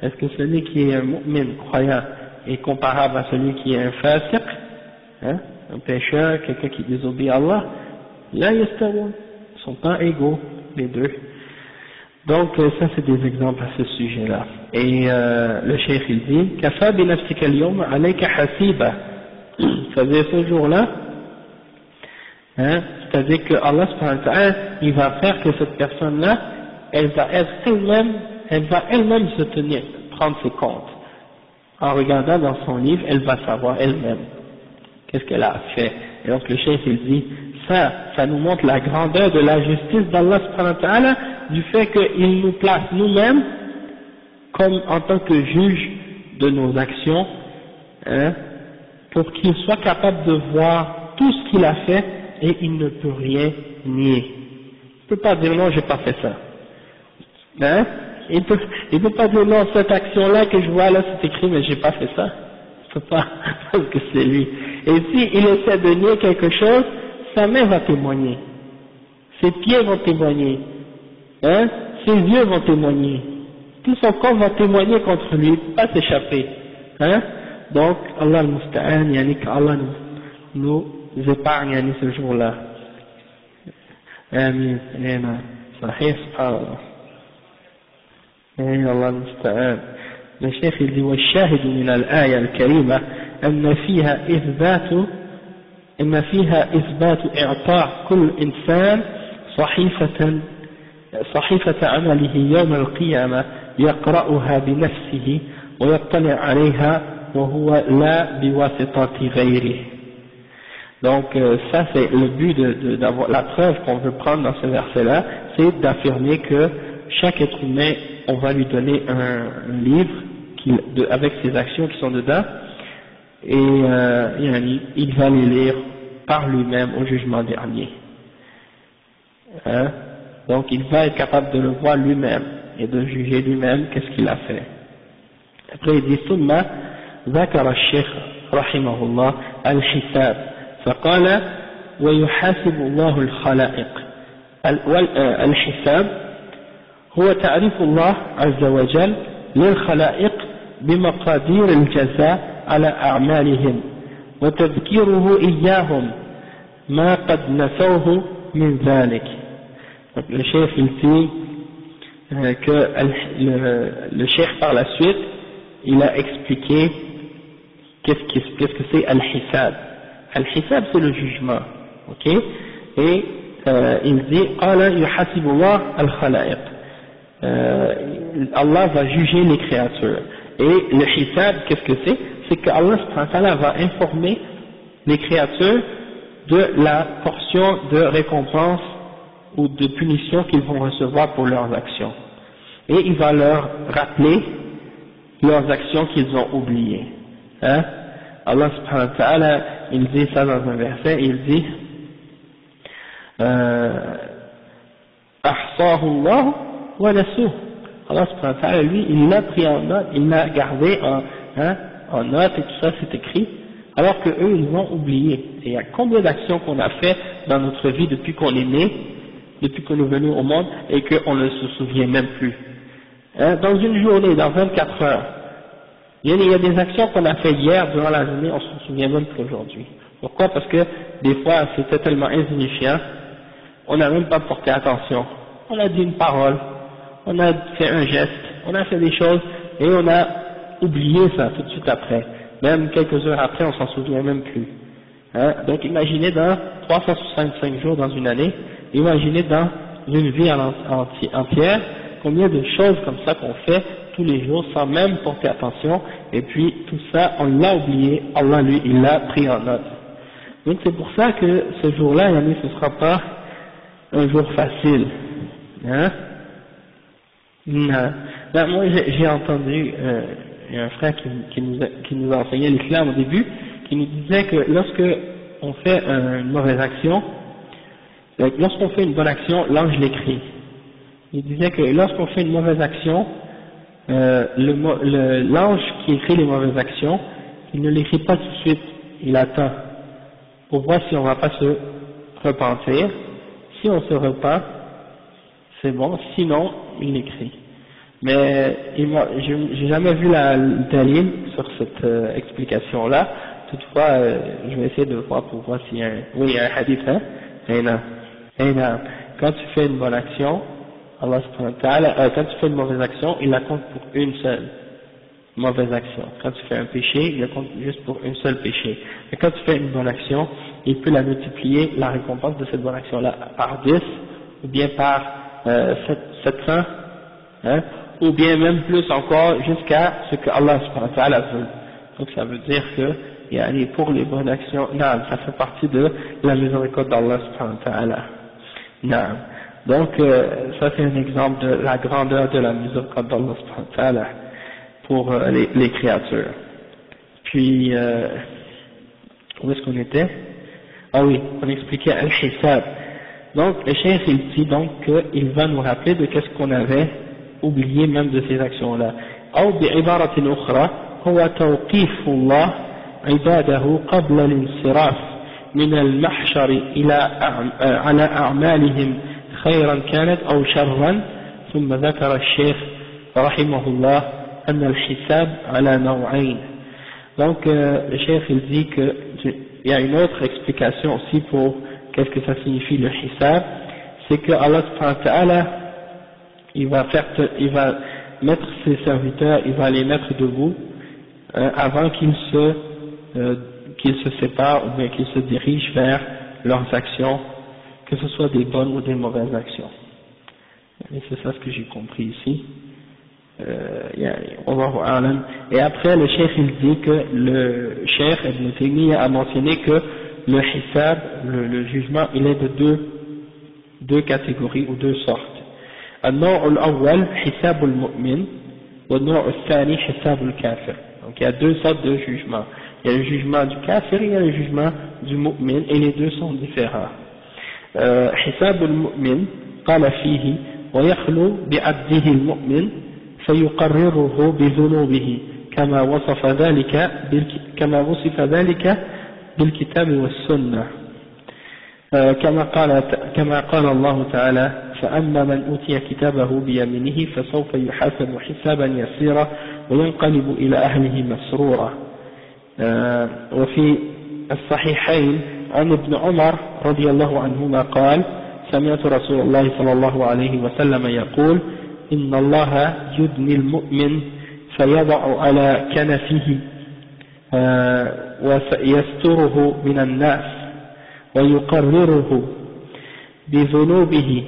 Est-ce que celui qui est un mu'min, croyant, est comparable à celui qui est un fasiq, un pécheur, quelqu'un qui désobéit à Allah? لا يستوون, ils ne sont pas égaux les deux. Donc ça c'est des exemples à ce sujet-là. Et le cheikh il dit كفى بنفسك اليوم عليك حسيبا, c'est-à-dire ce jour-là, c'est-à-dire que Allah subhanahu wa ta'ala il va faire que cette personne-là elle va elle-même se tenir, prendre ses comptes. En regardant dans son livre, elle va savoir elle-même qu'est-ce qu'elle a fait. Et donc le cheikh il dit ça nous montre la grandeur de la justice d'Allah subhanahu wa ta'ala, du fait qu'il nous place nous-mêmes comme en tant que juge de nos actions, pour qu'il soit capable de voir tout ce qu'il a fait et il ne peut rien nier. Il ne peut pas dire non, j'ai pas fait ça. Il peut pas dire non, cette action-là que je vois là c'est écrit mais j'ai pas fait ça. Il peut pas, parce que c'est lui. Et si il essaie de nier quelque chose, sa main va témoigner, ses pieds vont témoigner, ses yeux vont témoigner, tout son corps va témoigner contre lui, il ne peut pas s'échapper. Donc Allah al-Musta'an, qu'Allah nous épargne ce jour-là. Amin. Sahih, subhanallah. Allah al-Musta'an. Le cheikh il dit والشاهد من الآية الكريمة أن فيها إن فيها إثبات إعطاء كل إنسان صحيفة عمله يوم القيامة يقرأها بنفسه ويطلع عليها وهو لا بواسطة غيره. Donc ça c'est le but d'avoir la preuve qu'on veut prendre dans ce verset-là, c'est d'affirmer que chaque être humain, on va lui donner un livre avec ses actions qui sont dedans, et il va les lire par lui-même au jugement dernier. Hein? Donc il va être capable de le voir lui-même et de juger lui-même qu'est-ce qu'il a fait. Après il dit ثم ذكر الشيخ رحمه الله الحساب فقال ويحاسب الله الخلائق. الحساب هو تعريف الله عز وجل للخلائق بمقادير الجزاء على أعمالهم وتذكيره إياهم ما قد نسوه من ذلك. Le chef il dit que le chef par la suite il a expliqué qu'est-ce que c'est al-hisab. Al-hisab c'est le jugement, ok, et il dit قال يحاسب الله الخلائق. Allah va juger les créatures, et le hisab qu'est-ce que c'est que Allah subhanahu wa ta'ala va informer les créatures de la portion de récompense ou de punition qu'ils vont recevoir pour leurs actions, et il va leur rappeler leurs actions qu'ils ont oubliées. Hein? Allah subhanahu wa ta'ala il dit ça dans un verset, il dit أحصاه الله ونسوه. Allah subhanahu wa ta'ala lui il l'a pris en note, il l'a gardé en note, et tout ça c'est écrit, alors que eux ils l'ont oublié. Et il y a combien d'actions qu'on a fait dans notre vie depuis qu'on est né, depuis qu'on est venu au monde, et qu'on ne se souvient même plus. Hein, dans une journée, dans 24 heures, il y a des actions qu'on a fait hier durant la journée, on ne se souvient même plus aujourd'hui. Pourquoi? Parce que des fois c'était tellement insignifiant, on n'a même pas porté attention. On a dit une parole, on a fait un geste, on a fait des choses, et on a oublié ça tout de suite après. Même quelques heures après, on s'en souvient même plus. Hein? Donc imaginez dans 365 jours dans une année, imaginez dans une vie entière, combien de choses comme ça qu'on fait tous les jours sans même porter attention, et puis tout ça on l'a oublié, Allah lui il l'a pris en note. Donc c'est pour ça que ce jour-là, ce ne sera pas un jour facile. Hein? Non. Ben, moi j'ai entendu, il y a un frère qui nous a enseigné l'islam au début, qui nous disait que lorsque on fait une mauvaise action, lorsqu'on fait une bonne action, l'ange l'écrit. Il disait que lorsqu'on fait une mauvaise action, l'ange qui écrit les mauvaises actions, il ne l'écrit pas tout de suite, il attend pour voir si on ne va pas se repentir. Si on se repent, c'est bon, sinon il l'écrit. Mais j'ai jamais vu le dalil sur cette explication-là. Toutefois, je vais essayer de voir pour voir s'il y a il y a un hadith, hein? Quand tu fais une bonne action, Allah subhanahu wa ta'ala, quand tu fais une mauvaise action, il la compte pour une seule mauvaise action. Quand tu fais un péché, il la compte juste pour une seule péché. Et quand tu fais une bonne action, il peut la multiplier, la récompense de cette bonne action-là, par 10, ou bien par 700, hein, ou bien même plus encore, jusqu'à ce que Allah subhanahu wa ta'ala veut. Donc ça veut dire que, pour les bonnes actions, ça fait partie de la miséricorde d'Allah subhanahu wa ta'ala. Donc ça c'est un exemple de la grandeur de la miséricorde d'Allah subhanahu wa ta'ala pour les créatures. Puis, où est-ce qu'on était? Ah oui, on expliquait al-hisab. Donc le cheikh il dit donc qu'il va nous rappeler de qu'est-ce qu'on avait oublié même de ces actions-là. أو بعبارة أخرى هو توقيف الله عباده قبل الانصراف من المحشر على أعمالهم خيرا كانت أو شرا. ثم ذكر الشيخ رحمه الله أن الحساب على نوعين. Donc le cheikh il dit que il y a une autre explication aussi pour qu'est-ce que ça signifie le hisab, c'est que Allah subhanahu wa ta'ala il va mettre ses serviteurs, il va les mettre debout avant qu'ils qu'ils se séparent ou bien qu'ils se dirigent vers leurs actions, que ce soit des bonnes ou des mauvaises actions. Et c'est ça ce que j'ai compris ici. Et après le cheikh il dit que le cheikh Ibn Taymiyyah a mentionné que le hisab, le jugement, il est de deux catégories ou deux sortes. النوع الأول حساب المؤمن والنوع الثاني حساب الكافر. Donc il y a deux sortes de jugements. Il y a le jugement du kafir et il y a le jugement du mu'min et les deux sont différents. حساب المؤمن قال فيه ويخلو بعبده المؤمن فيقرره بذنوبه كما وصف ذلك بالكتاب والسنة كما قال الله تعالى فأما من أوتي كتابه بيمينه فسوف يحاسب حسابا يسيرا وينقلب إلى أهله مسرورا. وفي الصحيحين عن ابن عمر رضي الله عنهما قال سمعت رسول الله صلى الله عليه وسلم يقول إن الله يدني المؤمن فيضع على كنفه ويستره من الناس ويقرره بذنوبه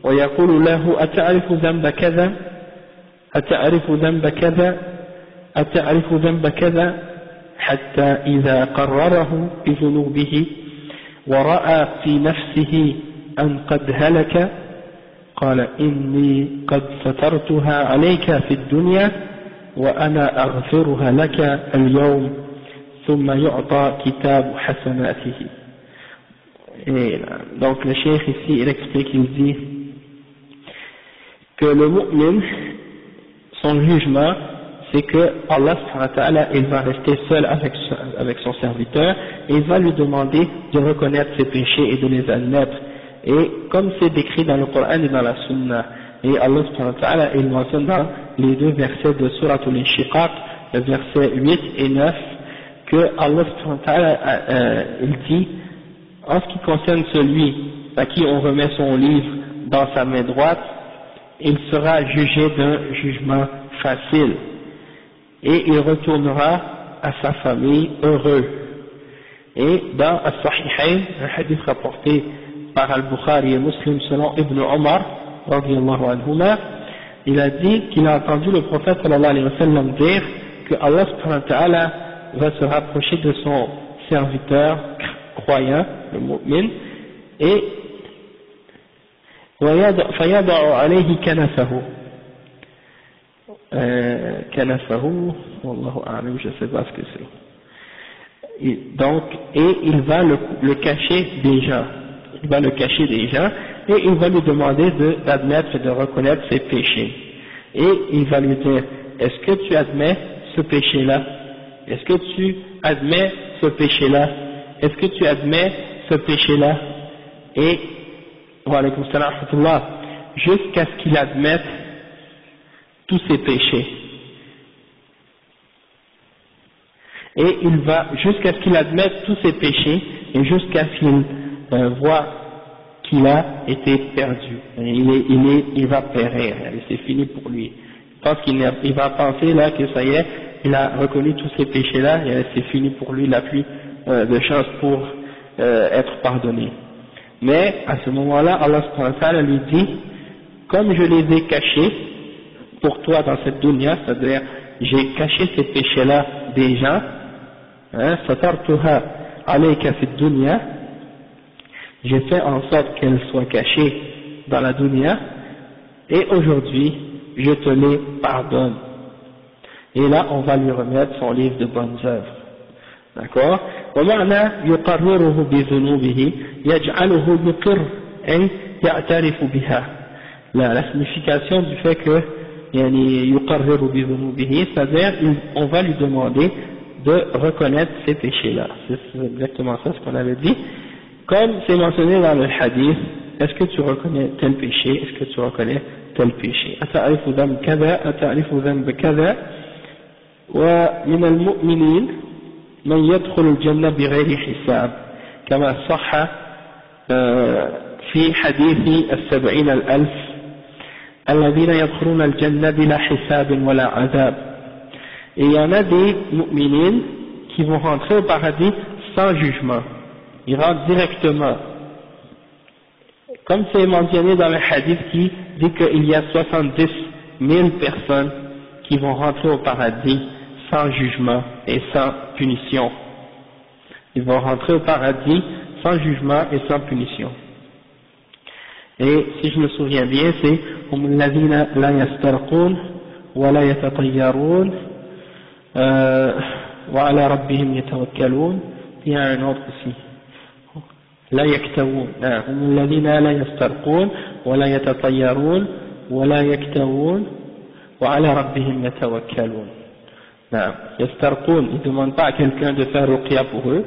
ويقول له أتعرف ذنب كذا أتعرف ذنب كذا أتعرف ذنب كذا حتى إذا قرره بذنوبه ورأى في نفسه أن قد هلك قال إني قد سترتها عليك في الدنيا وأنا أغفرها لك اليوم ثم يعطى كتاب حسناته. Et donc le cheikh ici il explique, il dit que le mu'min, son jugement c'est que Allah subhanahu wa ta'ala il va rester seul avec son serviteur et il va lui demander de reconnaître ses péchés et de les admettre, et comme c'est décrit dans le Coran et dans la Sunna, et Allah subhanahu wa ta'ala il mentionne dans les deux versets de Surat al-Inshiqaq, le verset 8 et 9, que Allah subhanahu wa ta'ala il dit en ce qui concerne celui à qui on remet son livre dans sa main droite, il sera jugé d'un jugement facile et il retournera à sa famille heureux. Et dans As-Sahihayn, un hadith rapporté par Al-Bukhari et Muslim selon Ibn Omar radiyallahu anhuma, il a dit qu'il a entendu le prophète sallallahu alayhi wa sallam dire que Allah subhanahu wa ta'ala va se rapprocher de son serviteur croyant, le mu'min, et فيضع عليه كنفه كنفه والله أعلم, je ne sais pas ce que c'est. Donc, et il va le cacher des gens, il va le cacher des gens, et il va lui demander d'admettre et de reconnaître ses péchés. Et il va lui dire, est-ce que tu admets ce péché-là? Est-ce que tu admets ce péché-là? Est-ce que tu admets ce péché-là? Et, wa alaykum salam wa rahmatullah, jusqu'à ce qu'il admette tous ses péchés. Et il va, jusqu'à ce qu'il admette tous ses péchés, et jusqu'à ce qu'il voit qu'il a été perdu. Il va périr, c'est fini pour lui. Parce qu'il va penser là que ça y est, il a reconnu tous ces péchés-là, et c'est fini pour lui, il n'a plus de chance pour être pardonné. Mais à ce moment-là, Allah subhanahu wa ta'ala lui dit, comme je les ai cachés pour toi dans cette dunya, c'est-à-dire j'ai caché ces péchés-là des gens, satartuha alayka fi dunya, j'ai fait en sorte qu'elles soient cachées dans la dunya, et aujourd'hui je te les pardonne. Et là on va lui remettre son livre de bonnes œuvres. D'accord? ومعنى يقرره بذنوبه يجعله يقر أي يعترف بها. La signification du fait que يقرر بذنوبه, c'est-à-dire on va lui demander de reconnaître ces péchés-là. C'est exactement ça ce qu'on avait dit. Comme c'est mentionné dans le hadith, est-ce que tu reconnais tel péché? Est-ce que tu reconnais tel péché? أتعرف ذنب كذا أتعرف ذنب كذا. ومن المؤمنين من يدخل الجنة بغير حساب كما صح في حديث 70,000 الذين يدخلون الجنة بلا حساب ولا عذاب. Et il y en a des mu'minines qui vont rentrer au paradis sans jugement. Ils rentrent directement. Comme c'est mentionné dans le hadith qui dit qu'il y a 70 000 personnes qui vont rentrer au paradis sans jugement et sans punition. Ils vont rentrer au paradis sans jugement et sans punition. Et si je me souviens bien, c'est hum alladhina la yastarqun wa la yatatayyarun wa ala rabbihim yatawakkalun. Il y a un autre aussi. La yaktawun. Hum alladhina la yastarqun wa la yatatayyarun wa la yaktawun wa ala rabbihim yatawakkalun. Yastarqun, ils ne demandent pas à quelqu'un de faire ruqya pour eux.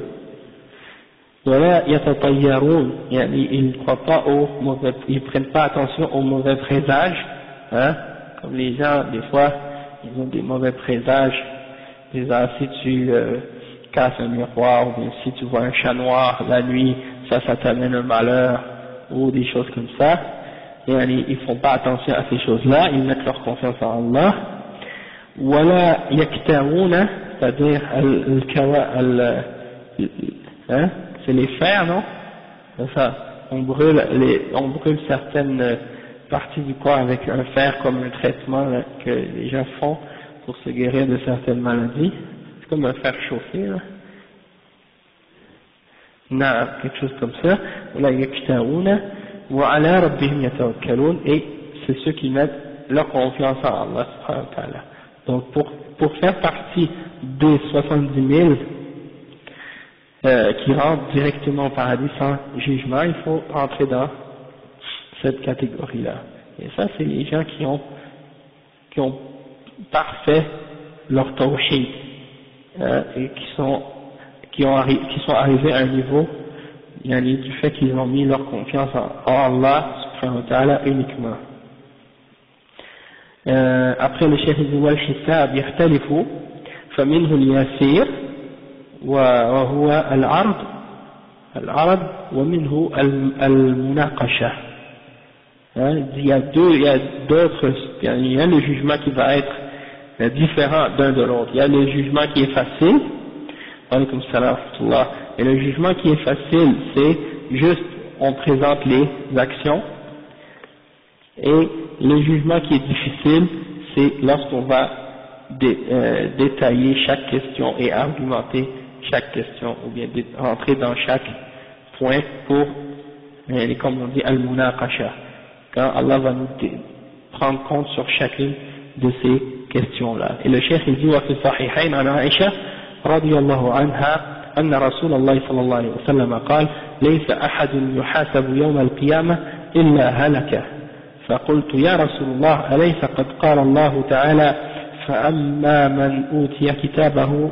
Voilà, yatatayyarun, ils ne croient pas aux mauvais, ils prennent pas attention aux mauvais présages, hein, comme les gens, des fois, ils ont des mauvais présages, si tu casses un miroir, ou bien si tu vois un chat noir la nuit, ça t'amène un malheur, ou des choses comme ça, ils font pas attention à ces choses-là, ils mettent leur confiance en Allah. Voilà, yaktawuna, c'est-à-dire, hein, c'est les fers, non? C'est ça. On brûle certaines parties du corps avec un fer comme un traitement là, que les gens font pour se guérir de certaines maladies. C'est comme un fer chauffé, là. Non, quelque chose comme ça. Voilà, yaktaouna, wa ala rabbihim yatawakkalun, et c'est ceux qui mettent leur confiance en Allah subhanahu wa ta'ala. Donc pour faire partie des 70 000 qui rentrent directement au paradis sans jugement, il faut entrer dans cette catégorie-là. Et ça, c'est les gens qui ont parfait leur tawhid, et qui sont arrivés à un niveau du fait qu'ils ont mis leur confiance en Allah subhanahu wa ta'ala uniquement. Après le cheikh dit wal hisab yahtalifu faminhu al-yasir وهو العرض ومنه المناقشة. Il y a d'autres, il y a le jugement qui va être différent d'un de l'autre. Il y a le jugement qui est facile, alaykoum salam wa rahmatullah, et le jugement qui est facile, c'est juste on présente les actions, et le jugement qui est difficile, c'est lorsqu'on va détailler chaque question et argumenter chaque question, ou bien rentrer dans chaque point pour, comme on dit, al-munaqasha, quand Allah va nous prendre compte sur chacune de ces questions-là. Et le cheikh il dit, وفي الصحيحين عن عائشة رضي الله عنها أن رسول الله صلى الله عليه وسلم قال ليس أحد يحاسب يوم القيامة إلا هلك. فقلت يا رسول الله أليس قد قال الله تعالى فأما من أوتي كتابه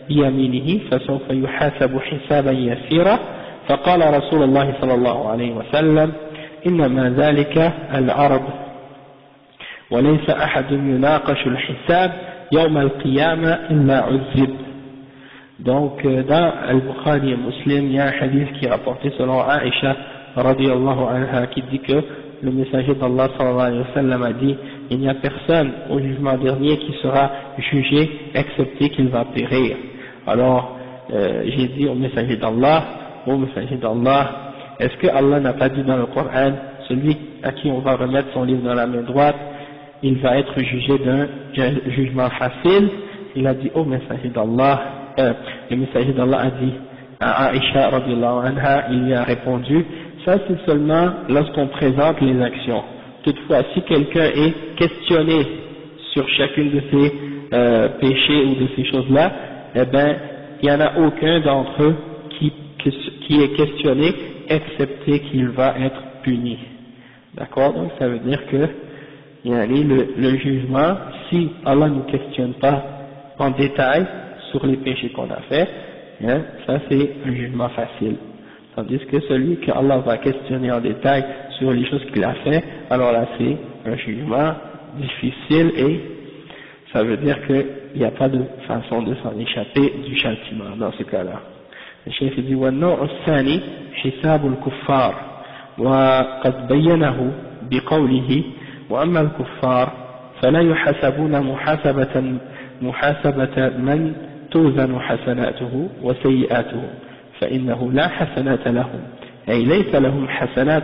بيمينه فسوف يحاسب حسابا يسيرا. فقال رسول الله صلى الله عليه وسلم إنما ذلك العرض وليس أحد يناقش الحساب يوم القيامة إلا عذب. Donc dans Al-Bukhari et Muslim, il y a un hadith qui est rapporté selon Aïcha radiyallahu anha qui dit que le messager d'Allah sallallahu alayhi wa sallam a dit il n'y a personne au jugement dernier qui sera jugé excepté qu'il va périr. Alors j'ai dit au messager d'Allah, est-ce que Allah n'a pas dit dans le Coran, celui à qui on va remettre son livre dans la main droite, il va être jugé d'un jugement facile? Il a dit au messager d'Allah, le messager d'Allah a dit à Aïcha radiyallahu anha, il lui a répondu, ça c'est seulement lorsqu'on présente les actions. Toutefois, si quelqu'un est questionné sur chacune de ces péchés ou de ces choses-là, eh ben, il n'y en a aucun d'entre eux qui est questionné, excepté qu'il va être puni. D'accord? Donc ça veut dire que le jugement, si Allah ne nous questionne pas en détail sur les péchés qu'on a fait, hein, ça c'est un jugement facile. Tandis que celui que Allah va questionner en détail sur les choses qu'il a fait, alors là c'est un jugement difficile et ça veut dire qu'il n'y a pas de façon de s'en échapper du châtiment dans ce cas-là. Le chef dit وَالنَّوْعُ الثَّانِي حِسَابُ الْكُفَّارِ وقد بينه بقوله وأما الكفار فلا يحاسبون محاسبة من توزن حسناته وسيئاته فإنه لا حسنات لهم أي ليس لهم حسنات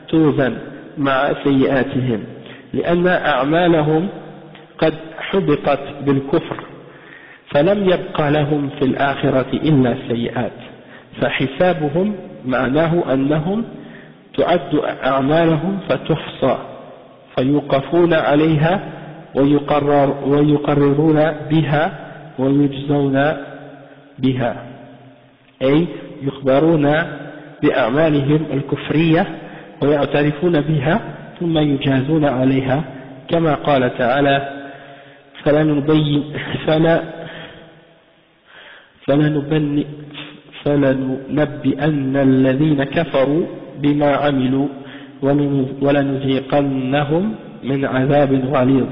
توزن مع سيئاتهم لأن أعمالهم قد حبطت بالكفر فلم يبقى لهم في الآخرة إلا سيئات فحسابهم معناه أنهم تعد أعمالهم فتحصى فيوقفون عليها ويقررون بها ويجزون بها أي يخبرون بأعمالهم الكفرية ويعترفون بها ثم يجازون عليها كما قال تعالى فلننبئن الذين كفروا بما عملوا ولنذيقنهم من عذاب غليظ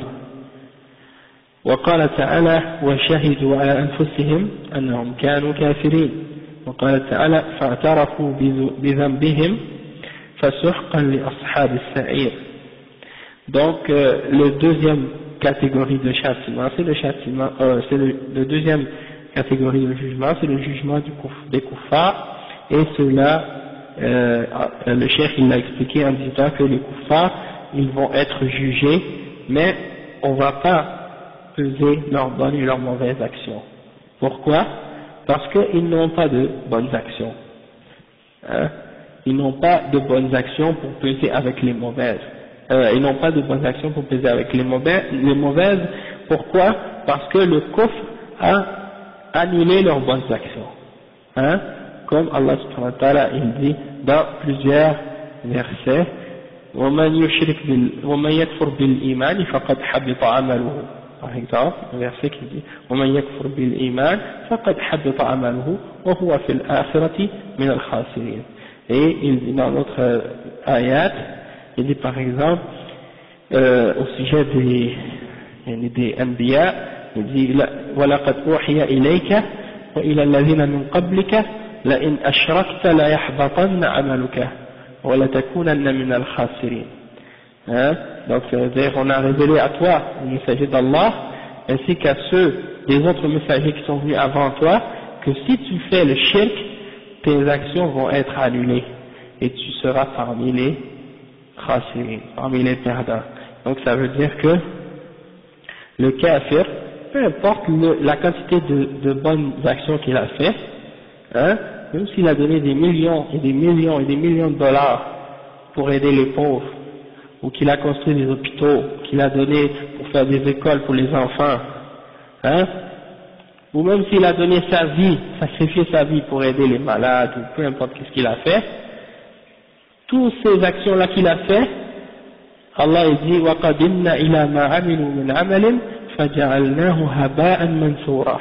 وقال تعالى وشهدوا على أنفسهم أنهم كانوا كافرين وقال تعالى فاعترفوا بذنبهم فسحقا لأصحاب السعير. Donc le deuxième catégorie de châtiment, c'est le châtiment, c'est le deuxième catégorie de jugement, c'est le jugement des kuffars, et cela, le cheikh il l'a expliqué en disant que les kuffars, ils vont être jugés, mais on ne va pas peser leurs bonnes et leurs mauvaises actions. Pourquoi? Parce qu'ils n'ont pas de bonnes actions. Hein? Ils n'ont pas de bonnes actions pour peser avec les mauvaises. Ils n'ont pas de bonnes actions pour peser avec les mauvaises. Pourquoi? Parce que le kufr a annulé leurs bonnes actions. Hein? Comme Allah subhanahu wa ta'ala il dit dans plusieurs versets وَمَنْ يَكْفُرْ بِالْإِيمَانِ فَقَدْ حَبِطَ عَمَلُهُ. Par exemple, un verset qui dit وَمَنْ يَكْفُرْ بِالْإِيمَانِ فَقَدْ حَبِطَ عَمَلُهُ وَهُوَ فِي الْآخِرَةِ مِنَ الْخَاسِرِينَ. Et il dit dans notre ayat, il dit par exemple au sujet des Anbiya, il dit وَلَقَدْ أُوحِيَ إِلَيْكَ وَإِلَى الَّذِينَ مِنْ قَبْلِكَ لَإِنْ أَشْرَكْتَ لَيَحْبَطَنَّ عَمَلُكَ وَلَتَكُونَنَّ مِنَ الْخَاسِرِينَ. Hein? Donc ça veut dire on a révélé à toi, le messager d'Allah, ainsi qu'à ceux des autres messagers qui sont venus avant toi, que si tu fais le shirk, tes actions vont être annulées et tu seras parmi les khasirin, parmi les perdants. Donc ça veut dire que le kafir, peu importe la quantité de bonnes actions qu'il a fait, hein, même s'il a donné des millions et des millions et des millions de dollars pour aider les pauvres, ou qu'il a construit des hôpitaux, qu'il a donné pour faire des écoles pour les enfants, hein, ou même s'il a donné sa vie, sacrifié sa vie pour aider les malades, ou peu importe ce qu'il a fait, toutes ces actions-là qu'il a fait, Allah dit وَقَدِمْنَا إِلَى مَا عَمِلُوا مِنْ عَمَلٍ فَجَعَلْنَاهُ هَبَاءً مَنْثُورًا.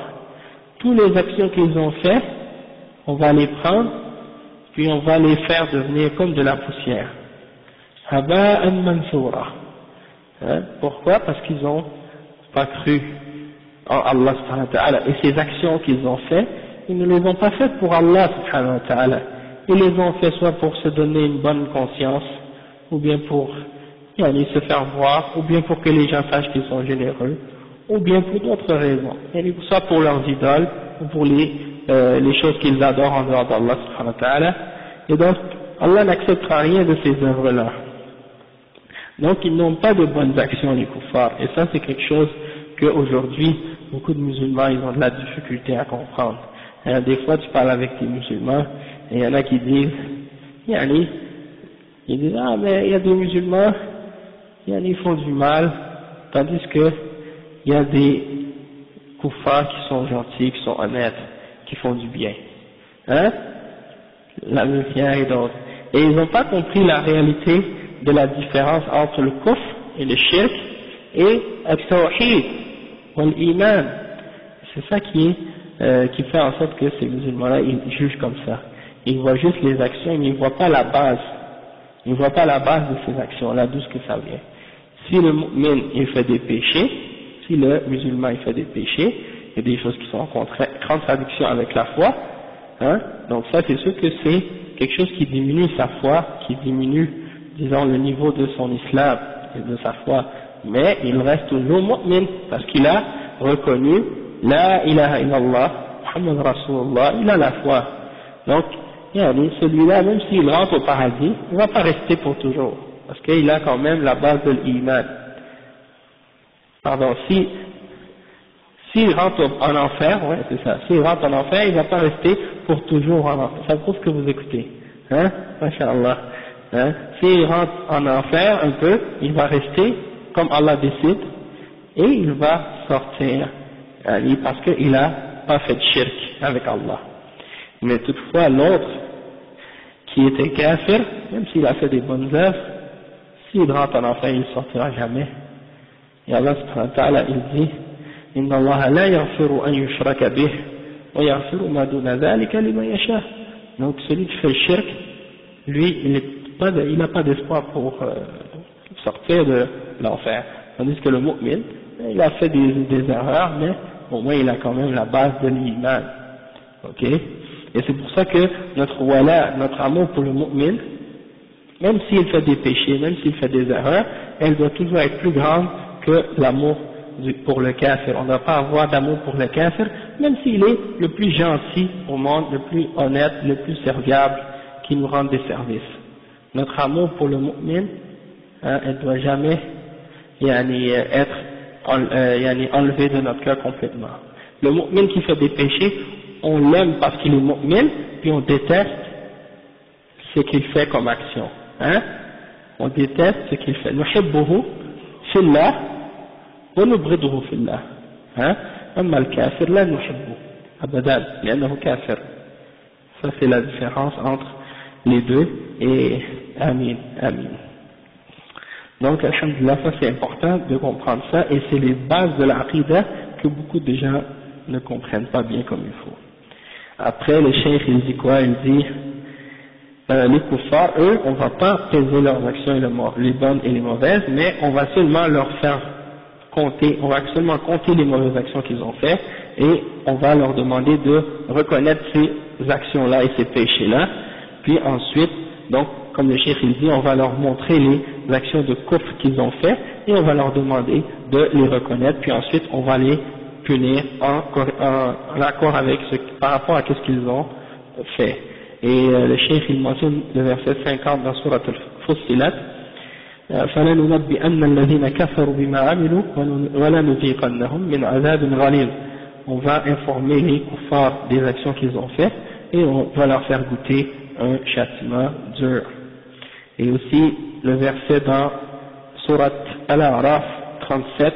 Toutes les actions qu'ils ont fait, on va les prendre, puis on va les faire devenir comme de la poussière. هَبَاءً مَنْثُورًا. Hein? Pourquoi? Parce qu'ils n'ont pas cru en Allah subhanahu wa ta'ala. Et ces actions qu'ils ont fait, ils ne les ont pas faites pour Allah subhanahu wa ta'ala. Ils les ont fait soit pour se donner une bonne conscience, ou bien pour se faire voir, ou bien pour que les gens sachent qu'ils sont généreux, ou bien pour d'autres raisons, soit pour leurs idoles, ou pour les choses qu'ils adorent en dehors d'Allah subhanahu wa ta'ala. Et donc, Allah n'acceptera rien de ces œuvres-là. Donc, ils n'ont pas de bonnes actions, les kuffars. Et ça, c'est quelque chose qu'aujourd'hui, beaucoup de musulmans, ils ont de la difficulté à comprendre. Et des fois, tu parles avec des musulmans, et il y en a qui disent, ils disent, ah, mais il y a des musulmans, ils font du mal, tandis que il y a des kuffars qui sont gentils, qui sont honnêtes, qui font du bien. Hein? La lumière et d'autres. Et ils n'ont pas compris la réalité de la différence entre le kufr et le shirk et al-tawhid ou l'iman. C'est ça qui fait en sorte que ces musulmans-là, ils jugent comme ça. Ils voient juste les actions, mais ils ne voient pas la base. Ils ne voient pas la base de ces actions-là, d'où ce que ça vient. Si le mu'min, il fait des péchés, si le musulman, il fait des péchés, il y a des choses qui sont en contradiction avec la foi, hein, donc ça, c'est sûr que c'est quelque chose qui diminue sa foi, qui diminue, disons, le niveau de son islam et de sa foi. Mais il reste toujours mu'min, parce qu'il a reconnu la ilaha illallah, Muhammad Rasulullah, il a la foi. Donc, celui-là, même s'il rentre au paradis, il ne va pas rester pour toujours, parce qu'il a quand même la base de l'iman. Pardon, s'il rentre en enfer, ouais, c'est ça, s'il rentre en enfer, il ne va pas rester pour toujours en enfer. Ça prouve que vous écoutez. Hein? Masha'Allah. Hein? S'il rentre en enfer un peu, il va rester comme Allah décide, et il va sortir, parce qu'il n'a pas fait de shirk avec Allah. Mais toutefois, l'autre, qui était kafir, même s'il a fait des bonnes œuvres, s'il rentre en enfer, il ne sortira jamais. Et Allah subhanahu wa ta'ala, il dit, Inna Allah la yaghfiru an yushraka bih, wa yaghfiru ma duna dhalika liman yasha. Donc celui qui fait le shirk, lui, il n'a pas d'espoir pour sortir de l'enfer. Tandis que le mu'min, il a fait des erreurs, mais au moins il a quand même la base de l'iman. Ok? Et c'est pour ça que notre wala, notre amour pour le mu'min, même s'il fait des péchés, même s'il fait des erreurs, elle doit toujours être plus grande que l'amour pour le kafir. On ne doit pas avoir d'amour pour le kafir, même s'il est le plus gentil au monde, le plus honnête, le plus serviable, qui nous rend des services. Notre amour pour le mu'min, elle doit jamais être enlevé de notre cœur complètement. Le mu'min qui fait des péchés, on l'aime parce qu'il est mu'min, puis on déteste ce qu'il fait comme action. On déteste ce qu'il fait. Nuhibbuhu fillah wa nubghiduhu fillah. Amma al-kafir la nuhibbu abadan li'annahu kafir. Ça c'est la différence entre les deux, et amin. Donc alhamdulillah, ça c'est important de comprendre ça, et c'est les bases de l'aqidah que beaucoup de gens ne comprennent pas bien comme il faut. Après le cheikh il dit quoi? Il dit les kuffars, eux, on va pas peser leurs actions, les bonnes et les mauvaises, mais on va seulement leur faire compter, on va seulement compter les mauvaises actions qu'ils ont fait, et on va leur demander de reconnaître ces actions-là et ces péchés-là, puis ensuite, donc, comme le cheikh il dit, on va leur montrer les actions de kufr qu'ils ont fait, et on va leur demander de les reconnaître, puis ensuite on va les punir en accord avec par rapport à ce qu'ils ont fait. Et le cheikh il mentionne le verset 50 dans Surat al-Fussilat, فَلَنُنَبِّئَنَّ الَّذِينَ كَفَرُوا بِمَا عَمِلُوا وَلَنُذِيقَنَّهُمْ مِنْ عَذَابٍ غَلِيظٍ. On va informer les kuffars des actions qu'ils ont fait, et on va leur faire goûter un châtiment dur. Et aussi le verset dans Surat Al-A'raf 37,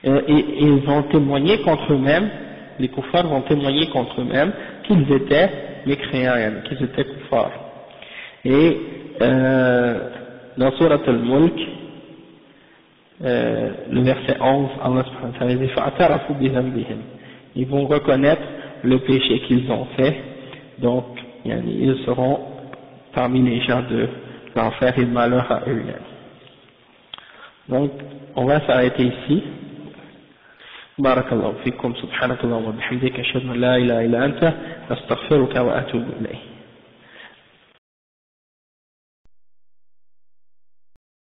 et ils vont témoigner contre eux-mêmes, les kuffars vont témoigner contre eux-mêmes qu'ils étaient mécréants, qu'ils étaient kuffars. Et dans Surat Al-Mulk, le verset 11, Allah subhanahu wa ta'ala dit فَأَتَرَفُوا بِذَنبِهِمْ, ils vont reconnaître le péché qu'ils ont fait, donc ils seront parmi les gens de l'enfer et le malheur à eux. Donc on va s'arrêter ici. Barakallahu fikum, subhanakallahu wa bihamdika, ashhadu an la ilaha illa anta, astaghfiruka wa atubu ilayk.